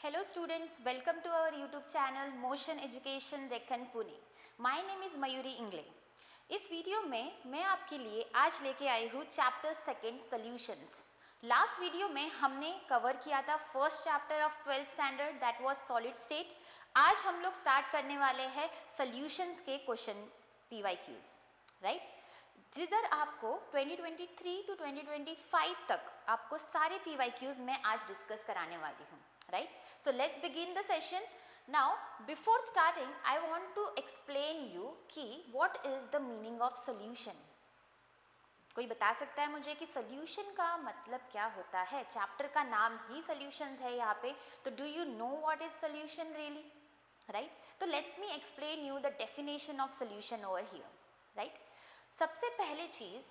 Hello students, welcome to our YouTube channel Motion Education Deccan Pune. My name is Mayuri Ingle. इस video में मैं आपके लिए आज लेके आई हूँ chapter second solutions. Last video में हमने कवर किया था first chapter of 12th standard that was solid state. आज हम लोग स्टार्ट करने वाले हैं सॉल्यूशंस के क्वेश्चन PYQs, राइट? जिधर आपको 2023 टू 2025 तक आपको सारे PYQs मैं आज डिस्कस कराने वाली हूँ, right? So let's begin the session. Now before starting I want to explain you कि what is the meaning of solution. कोई बता सकता है मुझे कि solution का मतलब क्या होता है? चैप्टर का नाम ही solutions है यहाँ पे, तो do you know what is solution really, right? तो let me explain you the definition of solution over here, right? सबसे पहले चीज,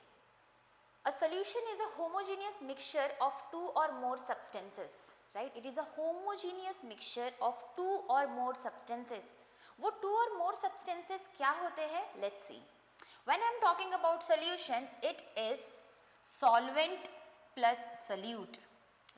a solution is a homogeneous mixture of two or more substances, right? It is a homogeneous mixture of two or more substances. वो two or more substances क्या होते हैं? Let's see. When I am talking about solution, it is solvent plus solute,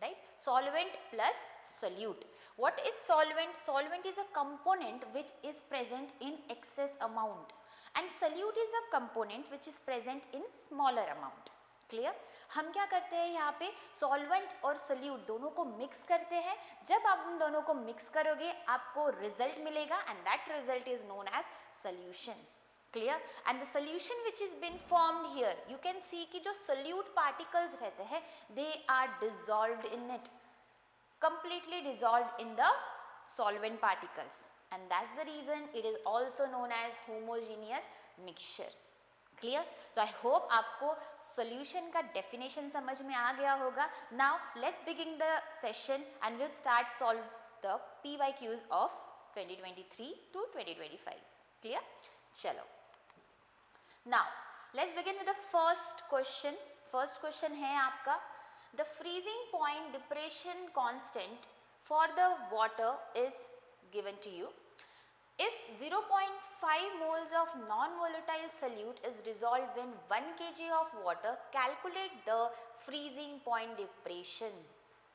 right? Solvent plus solute. What is solvent? Solvent is a component which is present in excess amount, and solute is a component which is present in smaller amount. Clear? हम क्या करते हैं यहाँ पे, solvent और solute दोनों को mix करते हैं. जब आप उन दोनों को मिक्स करोगे आपको रिजल्ट मिलेगा and that result is known as solution. Clear? And the solution which is been formed here, you can see कि जो सोल्यूट पार्टिकल्स रहते हैं they are dissolved in it, completely dissolved in the solvent particles, and that's the reason it is also known as homogeneous mixture. Clear? तो I hope आपको solution का definition समझ में आ गया होगा. Now let's begin the session and will start solve the PYQs of 2023 to 2025. Clear? चलो, now let's begin with the first question. First question है आपका, the freezing point depression constant for the water is given to you. If 0.5 moles of non-volatile solute is dissolved in 1 kg of water, calculate the freezing point depression.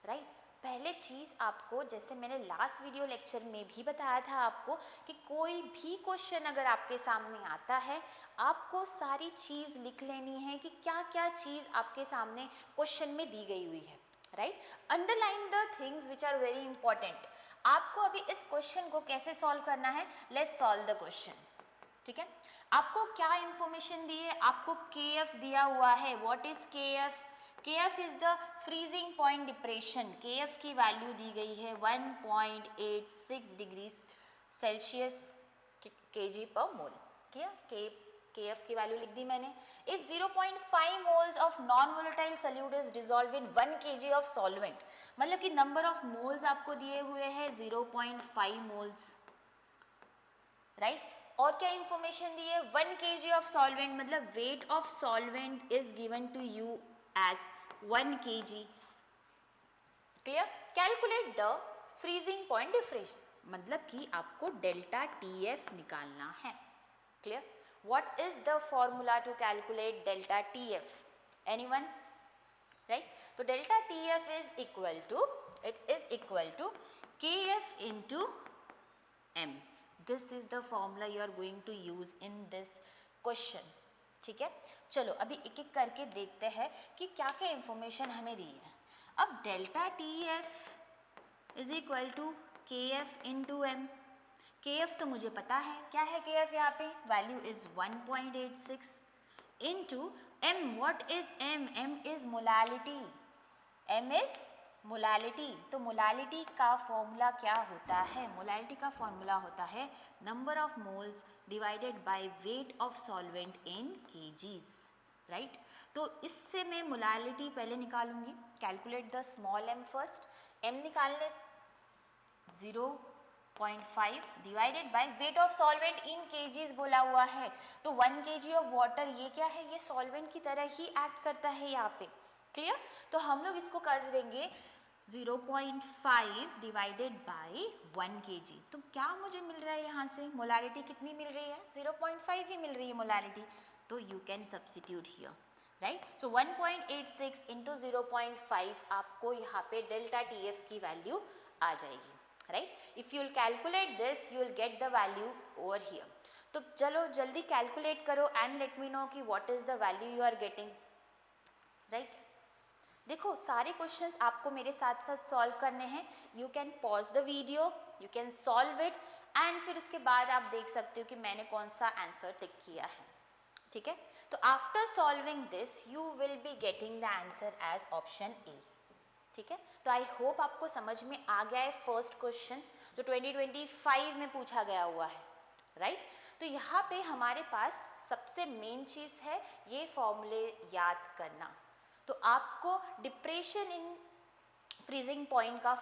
Right? पहले चीज़ आपको, जैसे मैंने last video lecture में भी बताया था आपको, कि कोई भी क्वेश्चन अगर आपके सामने आता है आपको सारी चीज़ लिख लेनी है कि क्या क्या चीज़ आपके सामने क्वेश्चन में दी गई हुई है. Right? Underline the things which are very important. आपको अभी इस क्वेश्चन को कैसे सॉल्व करना है, लेट्स सॉल्व द क्वेश्चन. ठीक है? आपको क्या इंफॉर्मेशन दी है, आपको KF दिया हुआ है. What is KF? KF is the freezing point depression. KF की वैल्यू दी गई है 1.86 डिग्री सेल्सियस kg पर मोल. KF की वैल्यू लिख दी मैंने. If 0.5 moles of non volatile solute is dissolve in 1 kg of solvent, मतलब कि नंबर ऑफ मोल्स आपको दिए हुए हैं 0.5 मोल्स, राइट? और क्या इंफॉर्मेशन दी है, 1 kg ऑफ सॉल्वेंट, मतलब weight of solvent is given to you as 1 kg. Clear? Calculate the freezing point difference, मतलब कि आपको डेल्टा TF निकालना है. Clear? What is the formula to calculate delta TF? Anyone? Right? So delta TF is equal to, it is equal to KF into M. This is the formula you are going to use in this question. ठीक है? चलो अभी एक एक करके देखते हैं कि क्या क्या इंफॉर्मेशन हमें दी है. अब delta TF is equal to KF into M. KF तो मुझे पता है, क्या है KF यहाँ पे, value is 1.86 into M. What is M? M is molality. M is molality. तो मोलालिटी का फॉर्मूला क्या होता है? मोलालिटी का फॉर्मूला होता है number of moles divided by weight of solvent in kgs. Right? तो इससे मैं मोलालिटी पहले निकालूंगी. Calculate the small m first. M निकालने 0.5 divided by weight of solvent in kgs बोला हुआ है. तो 1 kg ऑफ वाटर ये क्या है, ये सॉल्वेंट की तरह ही एक्ट करता है यहाँ पे. क्लियर? तो हम लोग इसको कर देंगे 0.5 डिवाइडेड बाय 1 kg. तो क्या मुझे मिल रहा है यहाँ से, मोलालिटी कितनी मिल रही है, 0.5 ही मिल रही है मोलालिटी. तो you can substitute here. Right? So 1.86 into 0.5 आपको यहाँ पे डेल्टा TF की वैल्यू आ जाएगी. Right. If you will calculate this you will get the value over here. तो चलो जल्दी कैलकुलेट करो एंड लेट मी नो कि what is the value you are getting. Right. देखो सारे क्वेश्चंस आपको मेरे साथ साथ सॉल्व करने हैं. You can pause the video, you can solve it and फिर उसके बाद आप देख सकते हो कि मैंने कौन सा आंसर टिक किया है. ठीक है. तो after solving this you will be getting the answer as option A. ठीक है. तो आई होप आपको समझ में आ गया है फर्स्ट क्वेश्चन जो 2025 में पूछा गया हुआ है. राइट. तो यहाँ पे हमारे पास सबसे मेन चीज़ है ये फॉर्मूले याद करना. तो आपको डिप्रेशन इन फ्रीजिंग पॉइंट का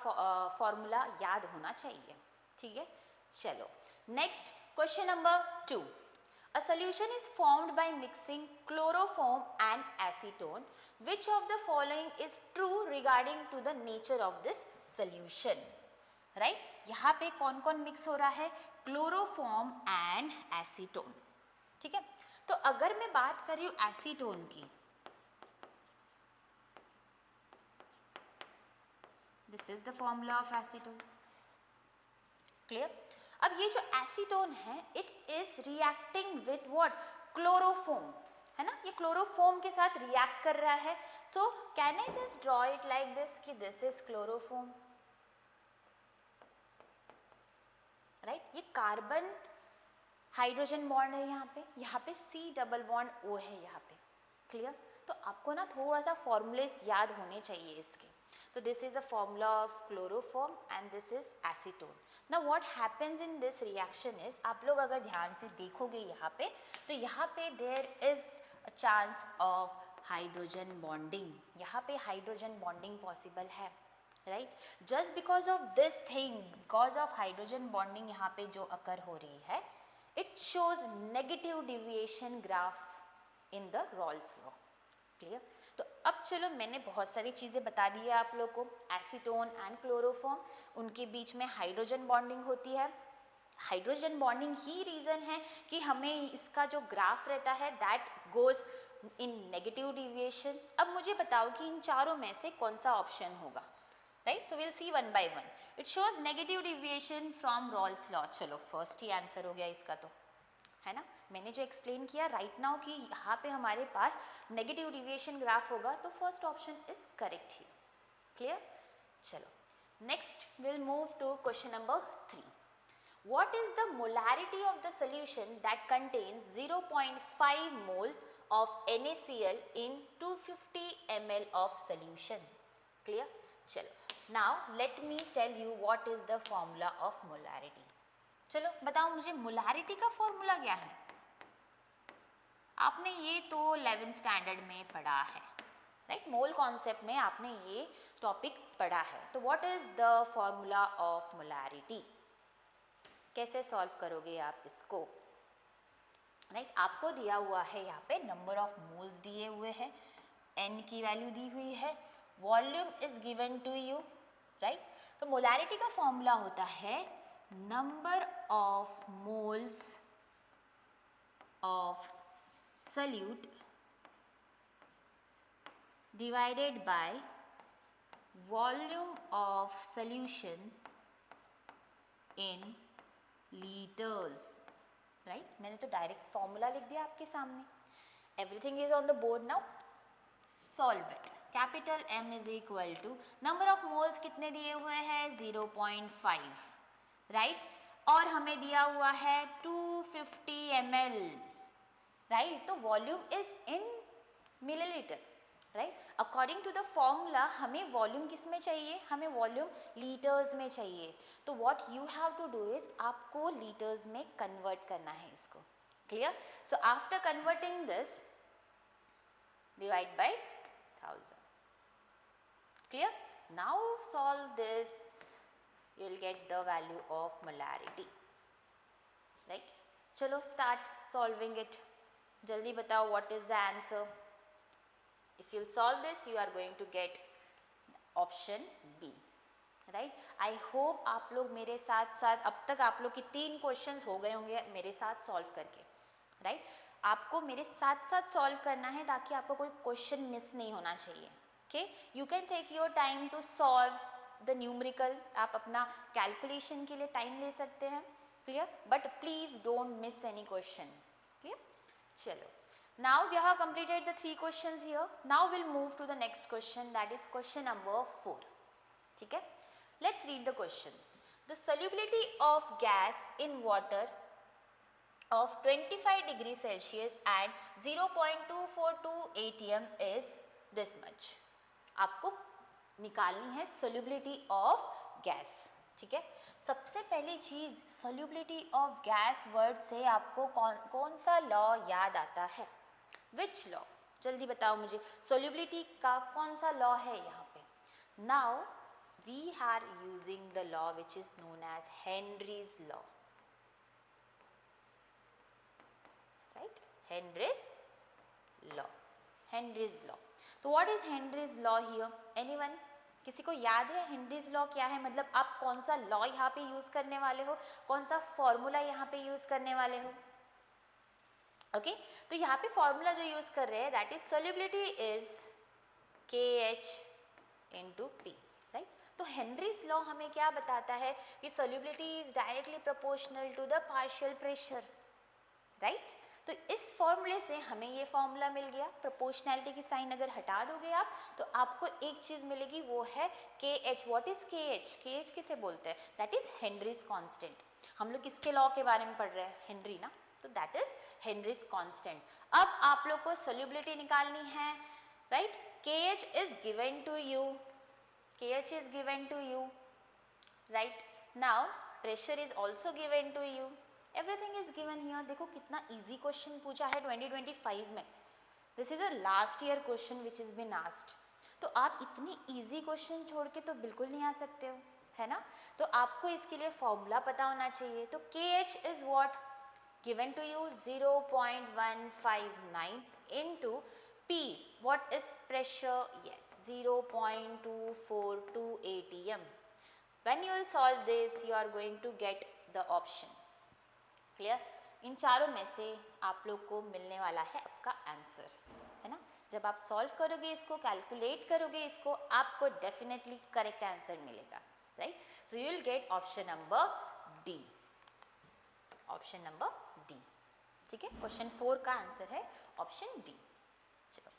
फॉर्मूला याद होना चाहिए. ठीक है. चलो next question number 2. A solution is formed by mixing chloroform and acetone. Which of the following is true regarding to the nature of this solution? Right? यहाँ पे कौन कौन मिक्स हो रहा है? Chloroform and acetone. ठीक है. तो अगर मैं बात कर रही हूँ एसीटोन की, this is the formula of acetone. Clear. अब ये जो एसीटोन है it is reacting with what? Chloroform, है ना. ये क्लोरोफॉर्म के साथ रिएक्ट कर रहा है. So can I just draw it like this कि दिस इज क्लोरोफॉर्म. राइट. ये कार्बन हाइड्रोजन बॉन्ड है यहाँ पे C डबल बॉन्ड O है यहाँ पे. क्लियर. तो आपको ना थोड़ा सा फॉर्मूलेस याद होने चाहिए इसके. तो this is the formula of chloroform and this is acetone. Now what happens in this reaction is, आप लोग अगर ध्यान से देखोगे यहाँ पे तो यहाँ पे there is a chance of hydrogen bonding. यहाँ पे हाइड्रोजन बॉन्डिंग पॉसिबल है. Right. Just because of this thing, because of hydrogen bonding यहाँ पे जो अकर हो रही है, it shows negative deviation graph in the Raoult's law. Clear. तो अब चलो मैंने बहुत सारी चीज़ें बता दी है आप लोग को. एसीटोन एंड क्लोरोफॉर्म, उनके बीच में हाइड्रोजन बॉन्डिंग होती है. हाइड्रोजन बॉन्डिंग ही रीज़न है कि हमें इसका जो ग्राफ रहता है that goes in negative deviation. अब मुझे बताओ कि इन चारों में से कौन सा ऑप्शन होगा. Right. So will see one by one. It shows negative deviation from Rawls law. चलो फर्स्ट ही आंसर हो गया इसका, तो है ना. मैंने जो एक्सप्लेन किया राइट नाउ कि यहाँ पे हमारे पास नेगेटिव डिविएशन ग्राफ होगा, तो फर्स्ट ऑप्शन इज करेक्ट ही. क्लियर. चलो next will move to question number 3. What is the molarity of the solution that contains 0.5 mole of NaCl in 250 ml of solution. Clear. चलो now let me tell you what is the formula of molarity. चलो बताओ मुझे molarity का formula क्या है. आपने ये तो 11th स्टैंडर्ड में पढ़ा है. राइट. मोल कॉन्सेप्ट में आपने ये टॉपिक पढ़ा है. तो what is the formula of molarity. कैसे सॉल्व करोगे आप इसको. राइट. आपको दिया हुआ है यहाँ पे नंबर ऑफ मोल्स दिए हुए हैं, N की वैल्यू दी हुई है, volume is given to you. Right. तो मोलैरिटी का फॉर्मूला होता है number of moles of solute divided by volume of solution in liters. Right. मैंने तो डायरेक्ट फॉर्मूला लिख दिया आपके सामने. Everything is on the board now. Solve it. Capital M is equal to number of moles कितने दिए हुए हैं 0.5. राइट. और हमें दिया हुआ है 250 ml. राइट. तो volume is in millilitre. Right. According to the formula हमें वॉल्यूम किस में चाहिए, हमें वॉल्यूम लीटर्स में चाहिए. तो what you have to do is आपको लीटर्स में कन्वर्ट करना है इसको. Clear. So after converting this divide by 1000. Clear. Now solve this, you will get the value of molarity. Right. चलो start solving it. जल्दी बताओ what is the answer. If you'll solve this you are going to get option B. Right. I hope आप लोग मेरे साथ साथ, अब तक आप लोग की 3 क्वेश्चंस हो गए होंगे मेरे साथ सॉल्व करके. राइट. आपको मेरे साथ साथ सॉल्व करना है ताकि आपको कोई क्वेश्चन मिस नहीं होना चाहिए. Okay. You can take your time to solve the numerical, आप अपना कैलकुलेशन के लिए टाइम ले सकते हैं, clear, but please don't miss any question, clear. चलो, now we have completed the 3 questions here. Now we'll move to the next question, that is question number 4. ठीक है, let's read the question. The solubility of gas in water of 25 degrees Celsius and 0.242 atm is this much. आपको निकालनी है solubility of gas, ठीक है। सबसे पहली चीज, solubility of gas वर्ड से आपको कौन सा लॉ याद आता है? Which law? जल्दी बताओ मुझे, solubility का कौन सा लॉ है यहाँ पे? Now we are using the law which is known as Henry's law, right, Henry's law, Henry's law. तो what is Henry's law here? Anyone? किसी को याद है हेनरीज लॉ क्या है? मतलब आप कौन सा लॉ यहाँ पे यूज करने वाले हो, कौन सा फॉर्मूला यहाँ पे यूज करने वाले हो? ओके, तो यहाँ पे फॉर्मूला जो यूज कर रहे हैं that is solubility is KH into P, right. तो हेनरीज लॉ हमें क्या बताता है कि solubility is directly proportional to the partial pressure, right. तो इस फॉर्मूले से हमें ये फॉर्मूला मिल गया। प्रोपोर्शनैलिटी की साइन अगर हटा दोगे आप तो आपको एक चीज मिलेगी, वो है KH। What is KH? KH किसे बोलते हैं? That is Henrys constant. हम लोग किसके लॉ के बारे में पढ़ रहे हैं? हेनरी ना, तो दैट इज हेनरीज कांस्टेंट। अब आप लोग को सोल्यूबिलिटी निकालनी है, right. KH is given to you, KH is given to you, right. Now pressure is also given to you, everything is given here. देखो कितना इजी क्वेश्चन पूछा है 2025 में। This is a last year question which is been asked. तो आप इतनी easy question छोड़ के तो बिल्कुल नहीं आ सकते हो, है ना। तो आपको इसके लिए फॉर्मूला पता होना चाहिए। तो KH is what given to you? 0.159 into P. What is pressure? Yes, 0.242 atm. When you will solve this, you are going to get the option. Clear? इन चारों में से आप लोग को मिलने वाला है आपका आंसर, है ना। जब आप सॉल्व करोगे इसको, कैलकुलेट करोगे इसको, आपको डेफिनेटली करेक्ट आंसर मिलेगा, right. So you will gate option number D, option number D, ठीक है। क्वेश्चन 4 का आंसर है ऑप्शन डी। चलो,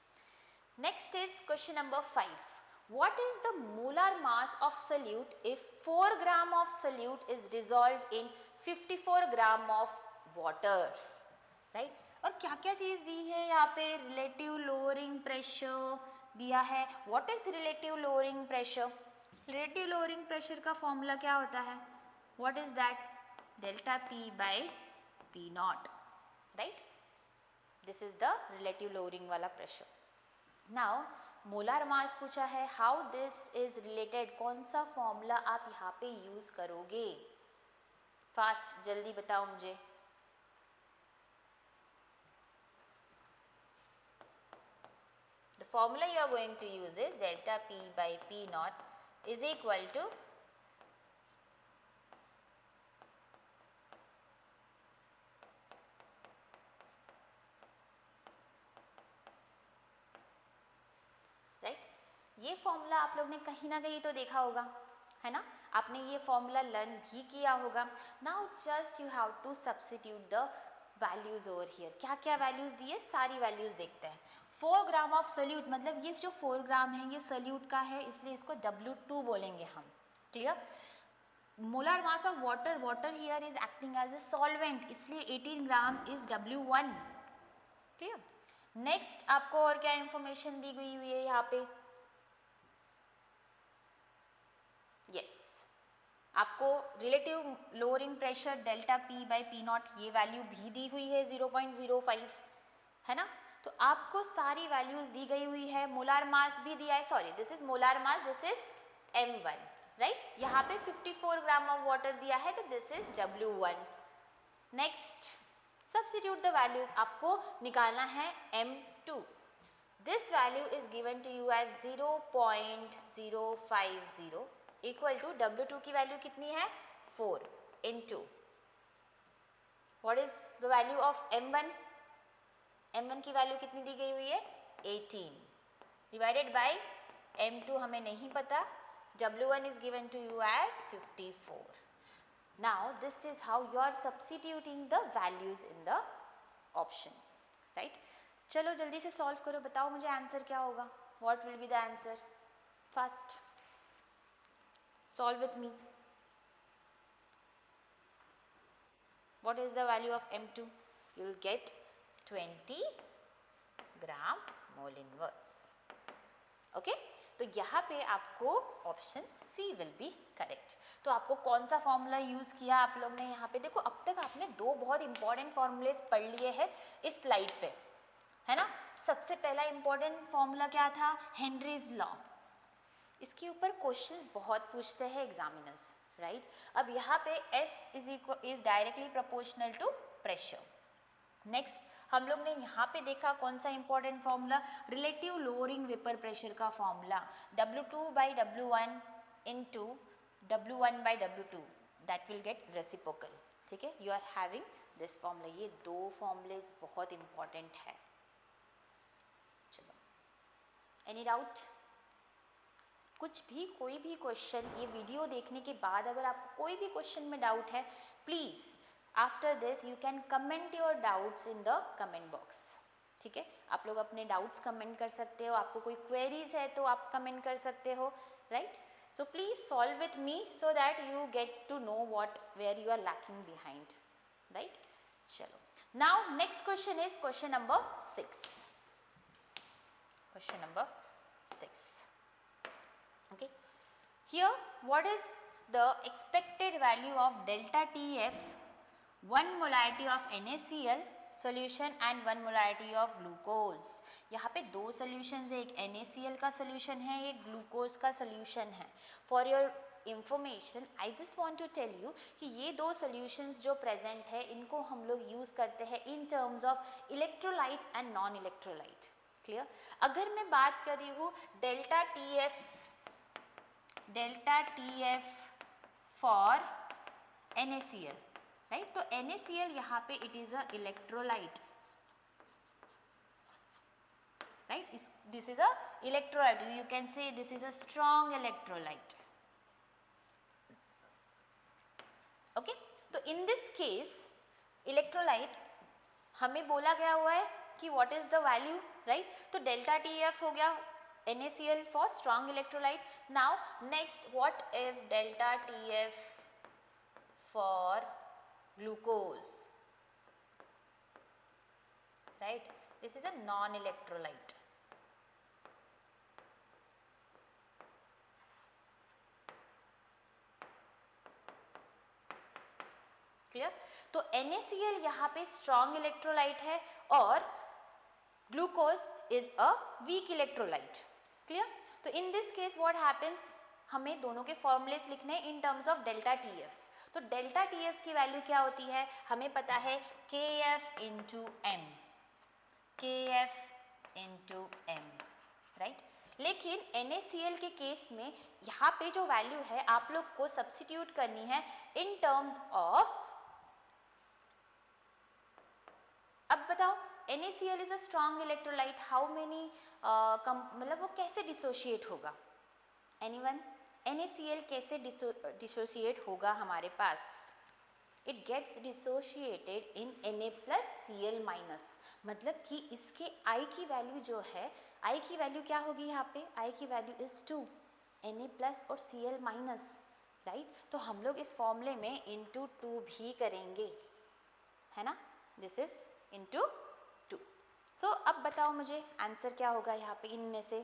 next is question number 5. What is the molar mass of solute if 4 gram of solute is dissolved in 54 gram of water, right? और क्या क्या चीज दी है यहाँ पे? रिलेटिव लोअरिंग प्रेशर दिया है। What is relative lowering pressure? Relative lowering pressure का फॉर्मूला क्या होता है? What is that? Delta P by P nought, right. This is the relative lowering वाला प्रेशर। नाउ मोलार मास पूछा है, हाउ दिस इज रिलेटेड, कौन सा formula आप यहाँ पे यूज करोगे? फास्ट, जल्दी बताओ मुझे। The formula you are going to use is delta P by P nought is equal to ये फॉर्मूला आप लोग ने कहीं ना कहीं तो देखा होगा, है ना। आपने ये फॉर्मूला लर्न भी किया होगा। Now just you have to substitute the values over here. क्या क्या वैल्यूज दी है, सारी वैल्यूज देखते हैं। 4 ग्राम ऑफ सोल्यूट, मतलब ये जो 4 ग्राम है ये सोल्यूट का है, इसलिए इसको W2 बोलेंगे हम, clear. Molar mass of water, water here is acting as a solvent, इसलिए 18 gram is W1, clear. Next आपको और क्या इंफॉर्मेशन दी गई हुई है यहाँ पे? यस, आपको relative lowering pressure delta P by P nought ये वैल्यू भी दी हुई है 0.05, है ना। तो आपको सारी वैल्यूज दी गई हुई है। मोलार मास भी दिया है, sorry this is molar mass, this is M1, right. यहाँ पे 54 ग्राम ऑफ वाटर दिया है, तो this is W1। Next substitute the values, आपको निकालना है M2। This value is given to you as 0.050 equal to W2 की वैल्यू कितनी है? 4 into what is the value of M1? M1 की वैल्यू कितनी दी गई हुई है? 18 डिवाइडेड बाय M2 हमें नहीं पता, W1 is given to you as 54. Now this is how you are substituting the values in the options, right? चलो जल्दी से सॉल्व करो, बताओ मुझे आंसर क्या होगा. What will be the answer? Fast. Solve with me. What is the value of M2? You will get 20 gram mole inverse. Okay तो यहाँ पे आपको option C will be correct. तो आपको कौन सा फॉर्मूला यूज़ किया आप लोग ने यहाँ पे? देखो अब तक आपने दो बहुत इंपॉर्टेंट फॉर्मूलेस पढ़ लिए हैं इस स्लाइड पे, है ना. सबसे पहला इंपॉर्टेंट फॉर्मूला क्या था? Henry's law. इसके ऊपर क्वेश्चंस बहुत पूछते हैं एग्जामिनर्स, राइट. अब यहाँ पे S is directly proportional to pressure. Next हम लोग ने यहाँ पे देखा कौन सा important formula? Relative lowering vapour pressure का formula W2 by W1 into W1 by W2 that will get reciprocal. ठीक है, you are having this formula. ये दो फॉर्मूलेस बहुत इंपॉर्टेंट है. चलो, एनी डाउट? कुछ भी कोई भी क्वेश्चन ये वीडियो देखने के बाद अगर आपको कोई भी क्वेश्चन में डाउट है, please after this you can comment your doubts in the comment box. ठीक है, आप लोग अपने डाउट्स कमेंट कर सकते हो. आपको कोई क्वेरीज है तो आप कमेंट कर सकते हो, right. So please solve with me so that you get to know what where you are lacking behind, right. चलो, now next question is question number 6. Question number 6. Okay, here what is the expected value of delta TF, 1 molarity of NaCl solution and 1 molarity of glucose. यहाँ पे दो solutions है, एक NaCl का solution है, एक glucose का solution है. For your information, I just want to tell you कि ये दो solutions जो present है इनको हम लोग use करते हैं in terms of electrolyte and non-electrolyte. Clear? अगर मैं बात कर रही हूँ delta TF for NaCl, right? तो NaCl यहाँ पे it is a electrolyte, right? This is a electrolyte. You can say this is a strong electrolyte. Okay? तो in this case electrolyte हमें बोला गया हुआ है कि what is the value, right? तो delta TF हो गया NaCl for strong electrolyte. Now next, what if delta TF for glucose, right? This is a non-electrolyte. Clear? तो NaCl यहाँ पे strong electrolyte है और glucose is a weak electrolyte. Clear? तो in this case what happens, हमें दोनों के formulas लिखने हैं in terms of delta TF. तो डेल्टा TF की वैल्यू क्या होती है? हमें पता है KF into M, KF into M, right. लेकिन NaCl के केस में यहाँ पे जो वैल्यू है आप लोग को सब्स्टिट्यूट करनी है in terms of, अब बताओ NaCl is a strong electrolyte, how many मतलब वो कैसे डिसोशिएट होगा? Anyone? NaCl कैसे डिसोशिएट होगा हमारे पास? It gets dissociated in Na plus Cl minus. मतलब कि इसके I की वैल्यू जो है, I की वैल्यू क्या होगी यहाँ पे? I की वैल्यू is 2, Na plus और Cl minus, राइट. तो हम लोग इस फॉर्मूले में into 2 भी करेंगे, है ना. This is into 2. So अब बताओ मुझे आंसर क्या होगा यहाँ पे इनमें से,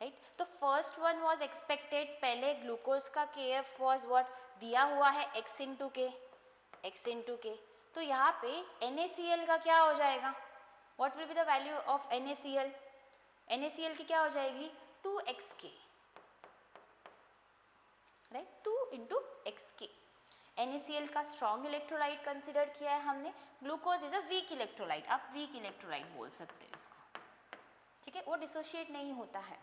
राइट. तो फर्स्ट वन वॉज एक्सपेक्टेड, पहले ग्लूकोज का KF वॉज व्हाट दिया हुआ है x इंटू के. तो यहाँ पे NaCl का क्या हो जाएगा? What will be the value of NaCl? NaCl की क्या हो जाएगी? 2xk, right. 2 into xk. NaCl का स्ट्रॉन्ग इलेक्ट्रोलाइट कंसिडर किया है हमने. Glucose is a weak electrolyte, आप वीक इलेक्ट्रोलाइट बोल सकते हैं इसको, ठीक है. वो डिसोशिएट नहीं होता है,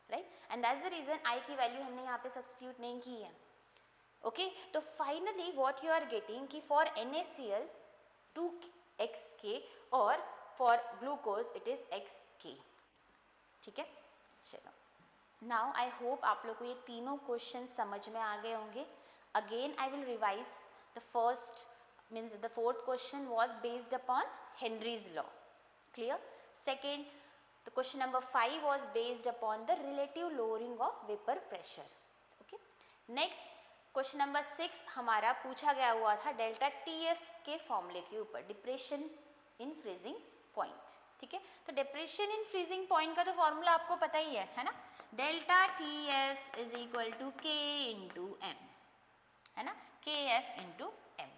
right. And that's the reason I की वैल्यू हमने यहाँ पे सब्स्टिट्यूट नहीं की है. ओके, तो finally what you are getting कि फॉर NaCl 2xk और for glucose it is xk, ठीक है. चलो, नाउ आई होप आप लोग को ये तीनों क्वेश्चन समझ में आ गए होंगे. Again I will revise. The first means the fourth question was based upon Henry's law. Clear. Second, the question number 5 was based upon the relative lowering of vapor pressure. Okay. Next question number 6 हमारा पूछा गया हुआ था delta TF के फॉर्मूले के ऊपर, depression in freezing point. ठीक है. तो डिप्रेशन इन फ्रीजिंग पॉइंट का तो फॉर्मूला आपको पता ही है ना. Delta TF is equal to K into M, है ना. KF into M,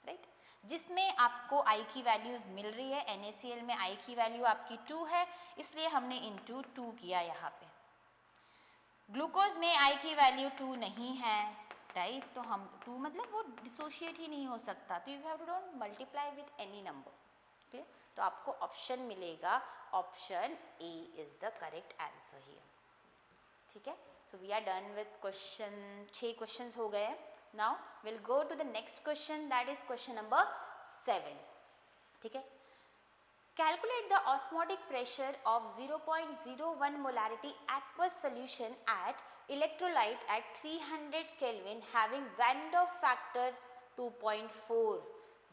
right. जिसमें आपको I की वैल्यूज मिल रही है. NaCl में I की वैल्यू आपकी 2 है, इसलिए हमने इंटू 2 किया यहाँ पे. ग्लूकोज में I की वैल्यू 2 नहीं है, राइट. तो हम 2 मतलब वो डिसोशिएट ही नहीं हो सकता, तो you have to don't multiply with any number. ठीक है. तो आपको ऑप्शन मिलेगा, option A is the correct answer here. ठीक है. So we are done with question. 6 questions हो गए. Now we'll go to the next question, that is question number 7. ठीक है. Calculate the osmotic pressure of 0.01 molarity aqueous solution at electrolyte at 300 Kelvin having Van der factor 2.4.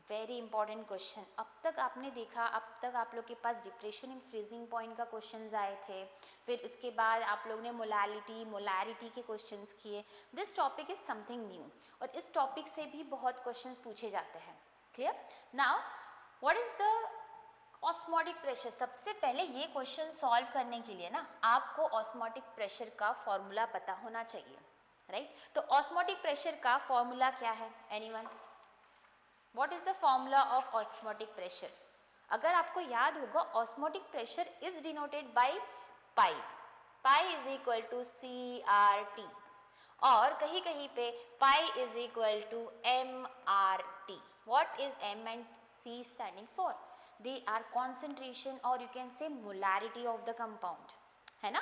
Very important question. अब तक आपने देखा, अब तक आप लोग के पास डिप्रेशन इन फ्रीजिंग पॉइंट का क्वेश्चंस आए थे, फिर उसके बाद आप लोग ने मोलारिटी के क्वेश्चंस किए. This topic is something new, और इस टॉपिक से भी बहुत क्वेश्चंस पूछे जाते हैं. Clear. Now what is the osmotic pressure. सबसे पहले ये क्वेश्चन सॉल्व करने के लिए ना आपको ऑस्मोटिक प्रेशर का फॉर्मूला पता होना चाहिए, राइट. तो ऑस्मोटिक प्रेशर का फॉर्मूला क्या है? Anyone? What is the formula of osmotic pressure? अगर आपको याद होगा, osmotic pressure is denoted by pi. Pi is equal to CRT. और कहीं कहीं पे pi is equal to MRT. What is M and C standing for? They are concentration or you can say molarity of the compound, है ना.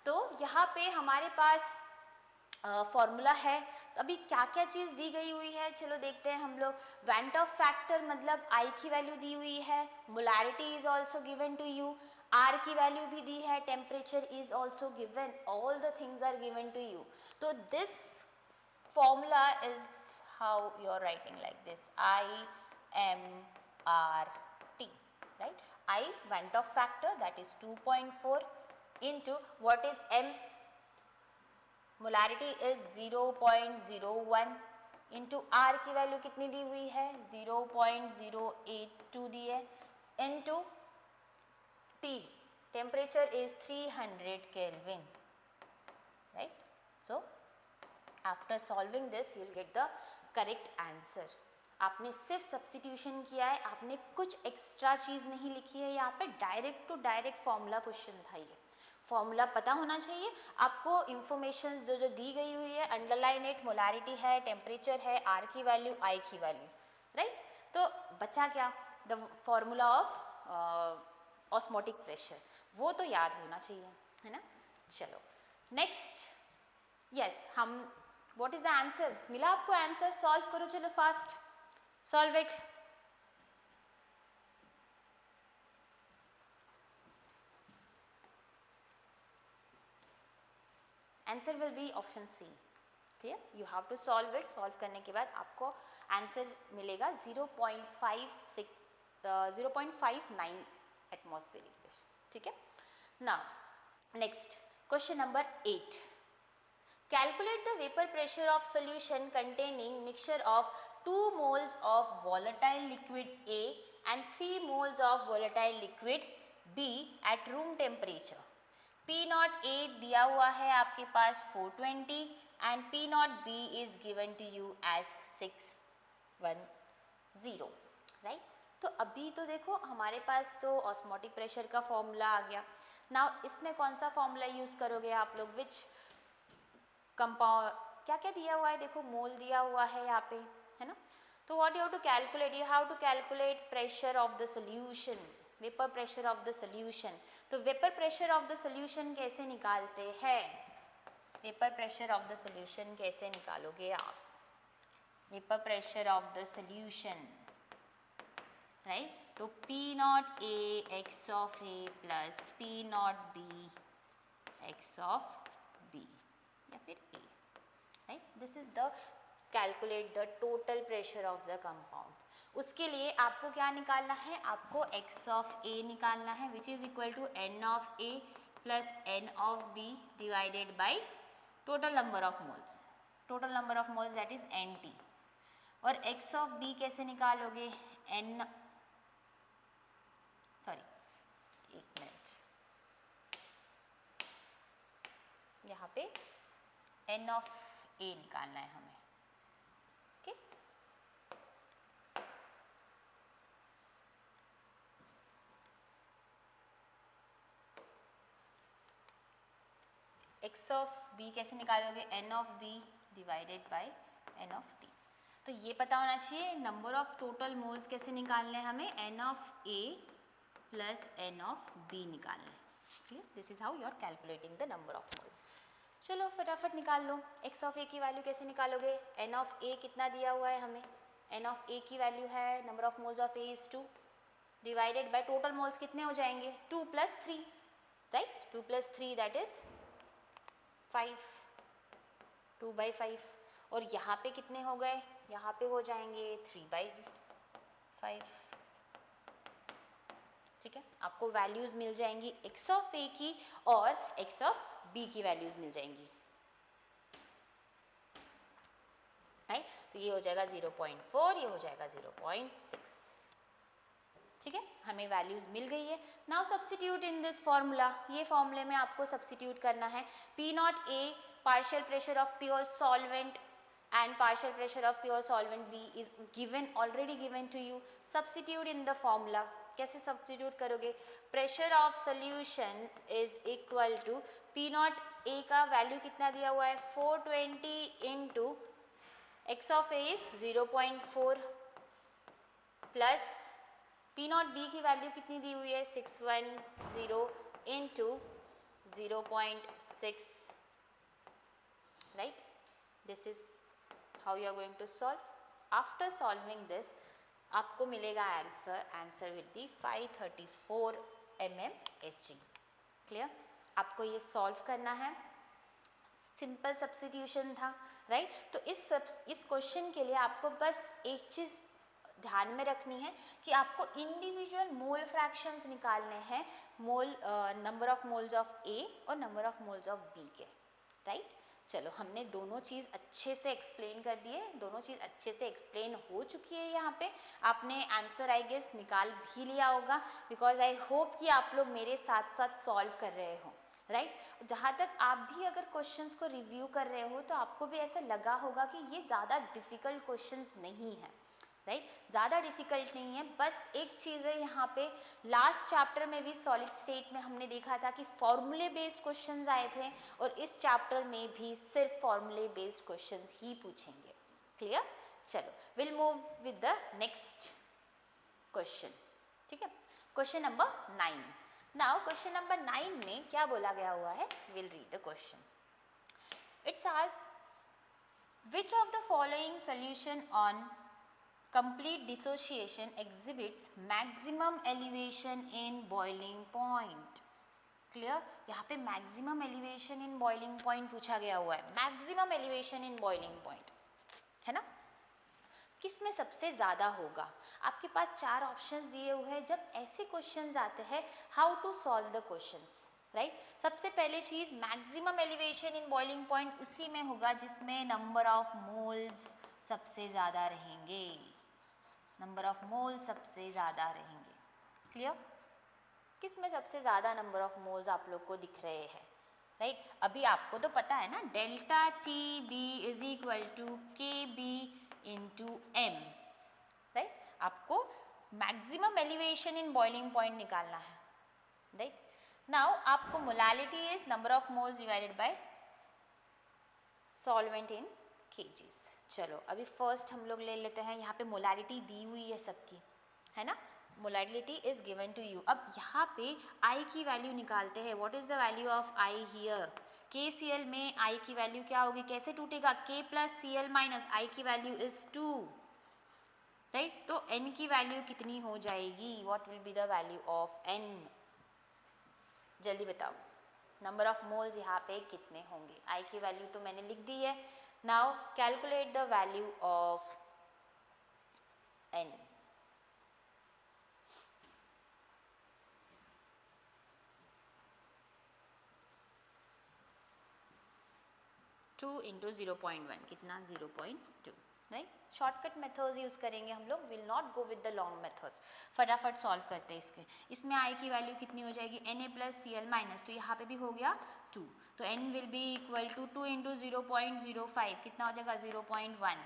तो यहाँ पे हमारे पास फॉर्मूला है. तो अभी क्या क्या चीज़ दी गई हुई है, चलो देखते हैं हम लोग. वैन डर फैक्टर मतलब I की वैल्यू दी हुई है, molarity is also given to you, R की वैल्यू भी दी है, temperature is also given, all the things are given to you. तो this formula is how you are writing like this, IMRT, right. I Van der factor that is 2.4 into what is M, molarity is 0.01 into R की value कितनी दी हुई है? 0.082 दी है, into T, temperature is 300 Kelvin, right. So after solving this you will get the correct answer. आपने सिर्फ substitution किया है, आपने कुछ एक्स्ट्रा चीज़ नहीं लिखी है यहाँ पे. Direct to direct formula question था ये. फॉर्मूला पता होना चाहिए आपको. इंफॉर्मेशन जो दी गई हुई है, अंडरलाइन इट, मोलारिटी है, टेम्परेचर है, R की वैल्यू, I की वैल्यू, राइट. तो बचा क्या? The formula of osmotic pressure, वो तो याद होना चाहिए, है ना. चलो नेक्स्ट. यस, हम व्हाट इज द आंसर? मिला आपको आंसर? सॉल्व करो, चलो fast solve it. Answer will be option C. Clear. You have to solve it. Solve करने के बाद आपको आंसर मिलेगा 0.59 एटमॉस्फेरिक प्रेशर. ठीक है. Now next question number 8. Calculate the vapour pressure of solution containing mixture of 2 moles of volatile liquid A and 3 moles of volatile liquid B at room temperature. P naught A दिया हुआ है आपके पास 420 and P naught B is given to you as 610, right. तो अभी तो देखो हमारे पास तो ऑस्मोटिक प्रेशर का फॉर्मूला आ गया. नाउ इसमें कौन सा फॉर्मूला यूज करोगे आप लोग? विच कंपाउंड, क्या क्या दिया हुआ है देखो, मोल दिया हुआ है यहाँ पे, है ना. तो what you have to calculate? You have to calculate pressure of the solution, vapour pressure of the solution. तो vapour pressure of the solution कैसे निकालते हैं? Vapour pressure of the solution कैसे निकालोगे आप? Vapour pressure of the solution, right. तो P not A x of A plus P not B x of या फिर A, right. This is the calculate the total pressure of the compound. उसके लिए आपको क्या निकालना है, आपको x ऑफ A निकालना है which is equal to n of A plus n of B divided by total number of moles. Total number of moles that is NT. और x ऑफ B कैसे निकालोगे, n, सॉरी एक minute, यहाँ पे n of A निकालना है हमें. Okay, x of B कैसे निकालोगे, n of B divided by n of T. तो ये पता होना चाहिए. नंबर ऑफ टोटल मोल्स कैसे निकालने हैं हमें, n of A plus n of B निकालना है. Clear, this is how you are calculating the number of moles. चलो फटाफट निकाल लो. x ऑफ A की वैल्यू कैसे निकालोगे, n ऑफ A कितना दिया हुआ है हमें, n ऑफ A की वैल्यू है number of moles of A is 2 divided by total moles कितने हो जाएंगे, 2 plus 3, right. 2 plus 3 that is 5, 2/5. और यहाँ पे कितने हो गए, यहाँ पे हो जाएंगे 3/5. ठीक है, आपको वैल्यूज मिल जाएंगी x ऑफ A की और x ऑफ B की वैल्यूज मिल जाएंगी, राइट. तो ये हो जाएगा 0.4, ये हो जाएगा 0.6. ठीक है, हमें वैल्यूज मिल गई है. Now substitute in this formula. ये फॉर्मूले में आपको सब्स्टिट्यूट करना है. P0A partial pressure of pure solvent and partial pressure of pure solvent B is given, already given to you. Substitute in the formula. कैसे सब्स्टिट्यूट करोगे, pressure of solution is equal to P0A का value कितना दिया हुआ है, 420 into x of A is 0.4 plus P0B की value कितनी दी हुई है, 610 into 0.6, right. This is how you are going to solve. After solving this आपको मिलेगा answer. Answer will B 534 mm Hg. Clear, आपको ये सॉल्व करना है. सिंपल सब्स्टिट्यूशन था, राइट. तो इस क्वेश्चन के लिए आपको बस एक चीज़ ध्यान में रखनी है कि आपको इंडिविजुअल मोल फ्रैक्शंस निकालने हैं, mole number of moles of A और number of moles of B के, राइट. चलो, हमने दोनों चीज़ अच्छे से एक्सप्लेन कर दिए, दोनों चीज़ अच्छे से एक्सप्लेन हो चुकी है. यहाँ पे आपने आंसर आई गेस निकाल भी लिया होगा, बिकॉज आई होप कि आप लोग मेरे साथ साथ सॉल्व कर रहे हो, राइट. जहाँ तक आप भी अगर क्वेश्चंस को रिव्यू कर रहे हो तो आपको भी ऐसा लगा होगा कि ये ज़्यादा डिफ़िकल्ट क्वेश्चंस नहीं है, राइट. ज़्यादा डिफ़िकल्ट नहीं है. बस एक चीज़ है यहाँ पे, लास्ट चैप्टर में भी सॉलिड स्टेट में हमने देखा था कि फॉर्मूले बेस्ड क्वेश्चंस आए थे, और इस चैप्टर में भी सिर्फ फॉर्मूले बेस्ड क्वेश्चंस ही पूछेंगे. क्लियर. चलो, will move with the next question. ठीक है, question number 9. Now question number 9 में क्या बोला गया हुआ है, will read the question. It's asked which of the following solution on complete dissociation exhibits maximum elevation in boiling point. Clear, यहाँ पे maximum elevation in boiling point पूछा गया हुआ है. maximum elevation in boiling point है ना, किस में सबसे ज़्यादा होगा. आपके पास 4 ऑप्शंस दिए हुए हैं. जब ऐसे क्वेश्चंस आते हैं, how to solve the questions, right. सबसे पहले चीज़, maximum elevation in boiling point उसी में होगा जिसमें नंबर ऑफ मोल्स सबसे ज़्यादा रहेंगे. नंबर ऑफ मोल्स सबसे ज़्यादा रहेंगे. क्लियर, किस में सबसे ज़्यादा नंबर ऑफ मोल्स आप लोग को दिख रहे हैं, राइट. अभी आपको तो पता है ना, delta TB is equal to KB into M, right. आपको maximum elevation in boiling point निकालना है, राइट. नाउ आपको molality is number of moles divided by solvent in kgs. चलो, अभी फर्स्ट हम लोग ले लेते हैं. यहाँ पे मोलालिटी दी हुई है सबकी, है ना. Molality is given to you. अब यहाँ पे I की वैल्यू निकालते हैं. What is the value of I here. KCl में I की वैल्यू क्या होगी, कैसे टूटेगा, K plus Cl minus I की वैल्यू इज 2, राइट. तो N की वैल्यू कितनी हो जाएगी, what will be the value of N, जल्दी बताओ. नंबर ऑफ मोल्स यहाँ पे कितने होंगे, आई की वैल्यू तो मैंने लिख दी है. Now calculate the value of N. Two into 0.1 कितना 0.2. राइट, शॉर्टकट मेथड्स यूज़ करेंगे हम लोग, will not go with the long methods. फटाफट सॉल्व करते हैं इसके. इसमें आई की वैल्यू कितनी हो जाएगी, Na प्लस Cl माइनस, तो यहाँ पे भी हो गया 2, तो n will be equal to 2 into 0.05 कितना हो जाएगा 0.1.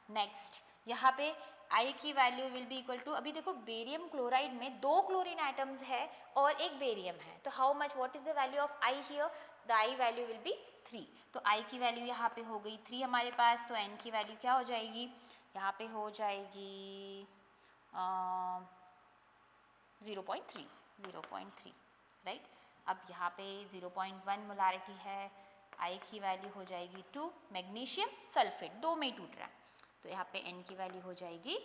नेक्स्ट यहाँ पे आई की value will be equal to, अभी देखो बेरियम क्लोराइड में 2 क्लोरीन एटम्स है और एक बेरियम है, तो how much, what is the value of I hear, the I value will B 3. तो आई की वैल्यू यहाँ पे हो गई 3 हमारे पास, तो एन की वैल्यू क्या हो जाएगी, यहाँ पे हो जाएगी 0.3. राइट, अब यहाँ पे 0.1 मोलारिटी है, आई की वैल्यू हो जाएगी 2. मैग्नीशियम सल्फेट 2 में ही टूट रहा है, तो यहाँ पे एन की वैल्यू हो जाएगी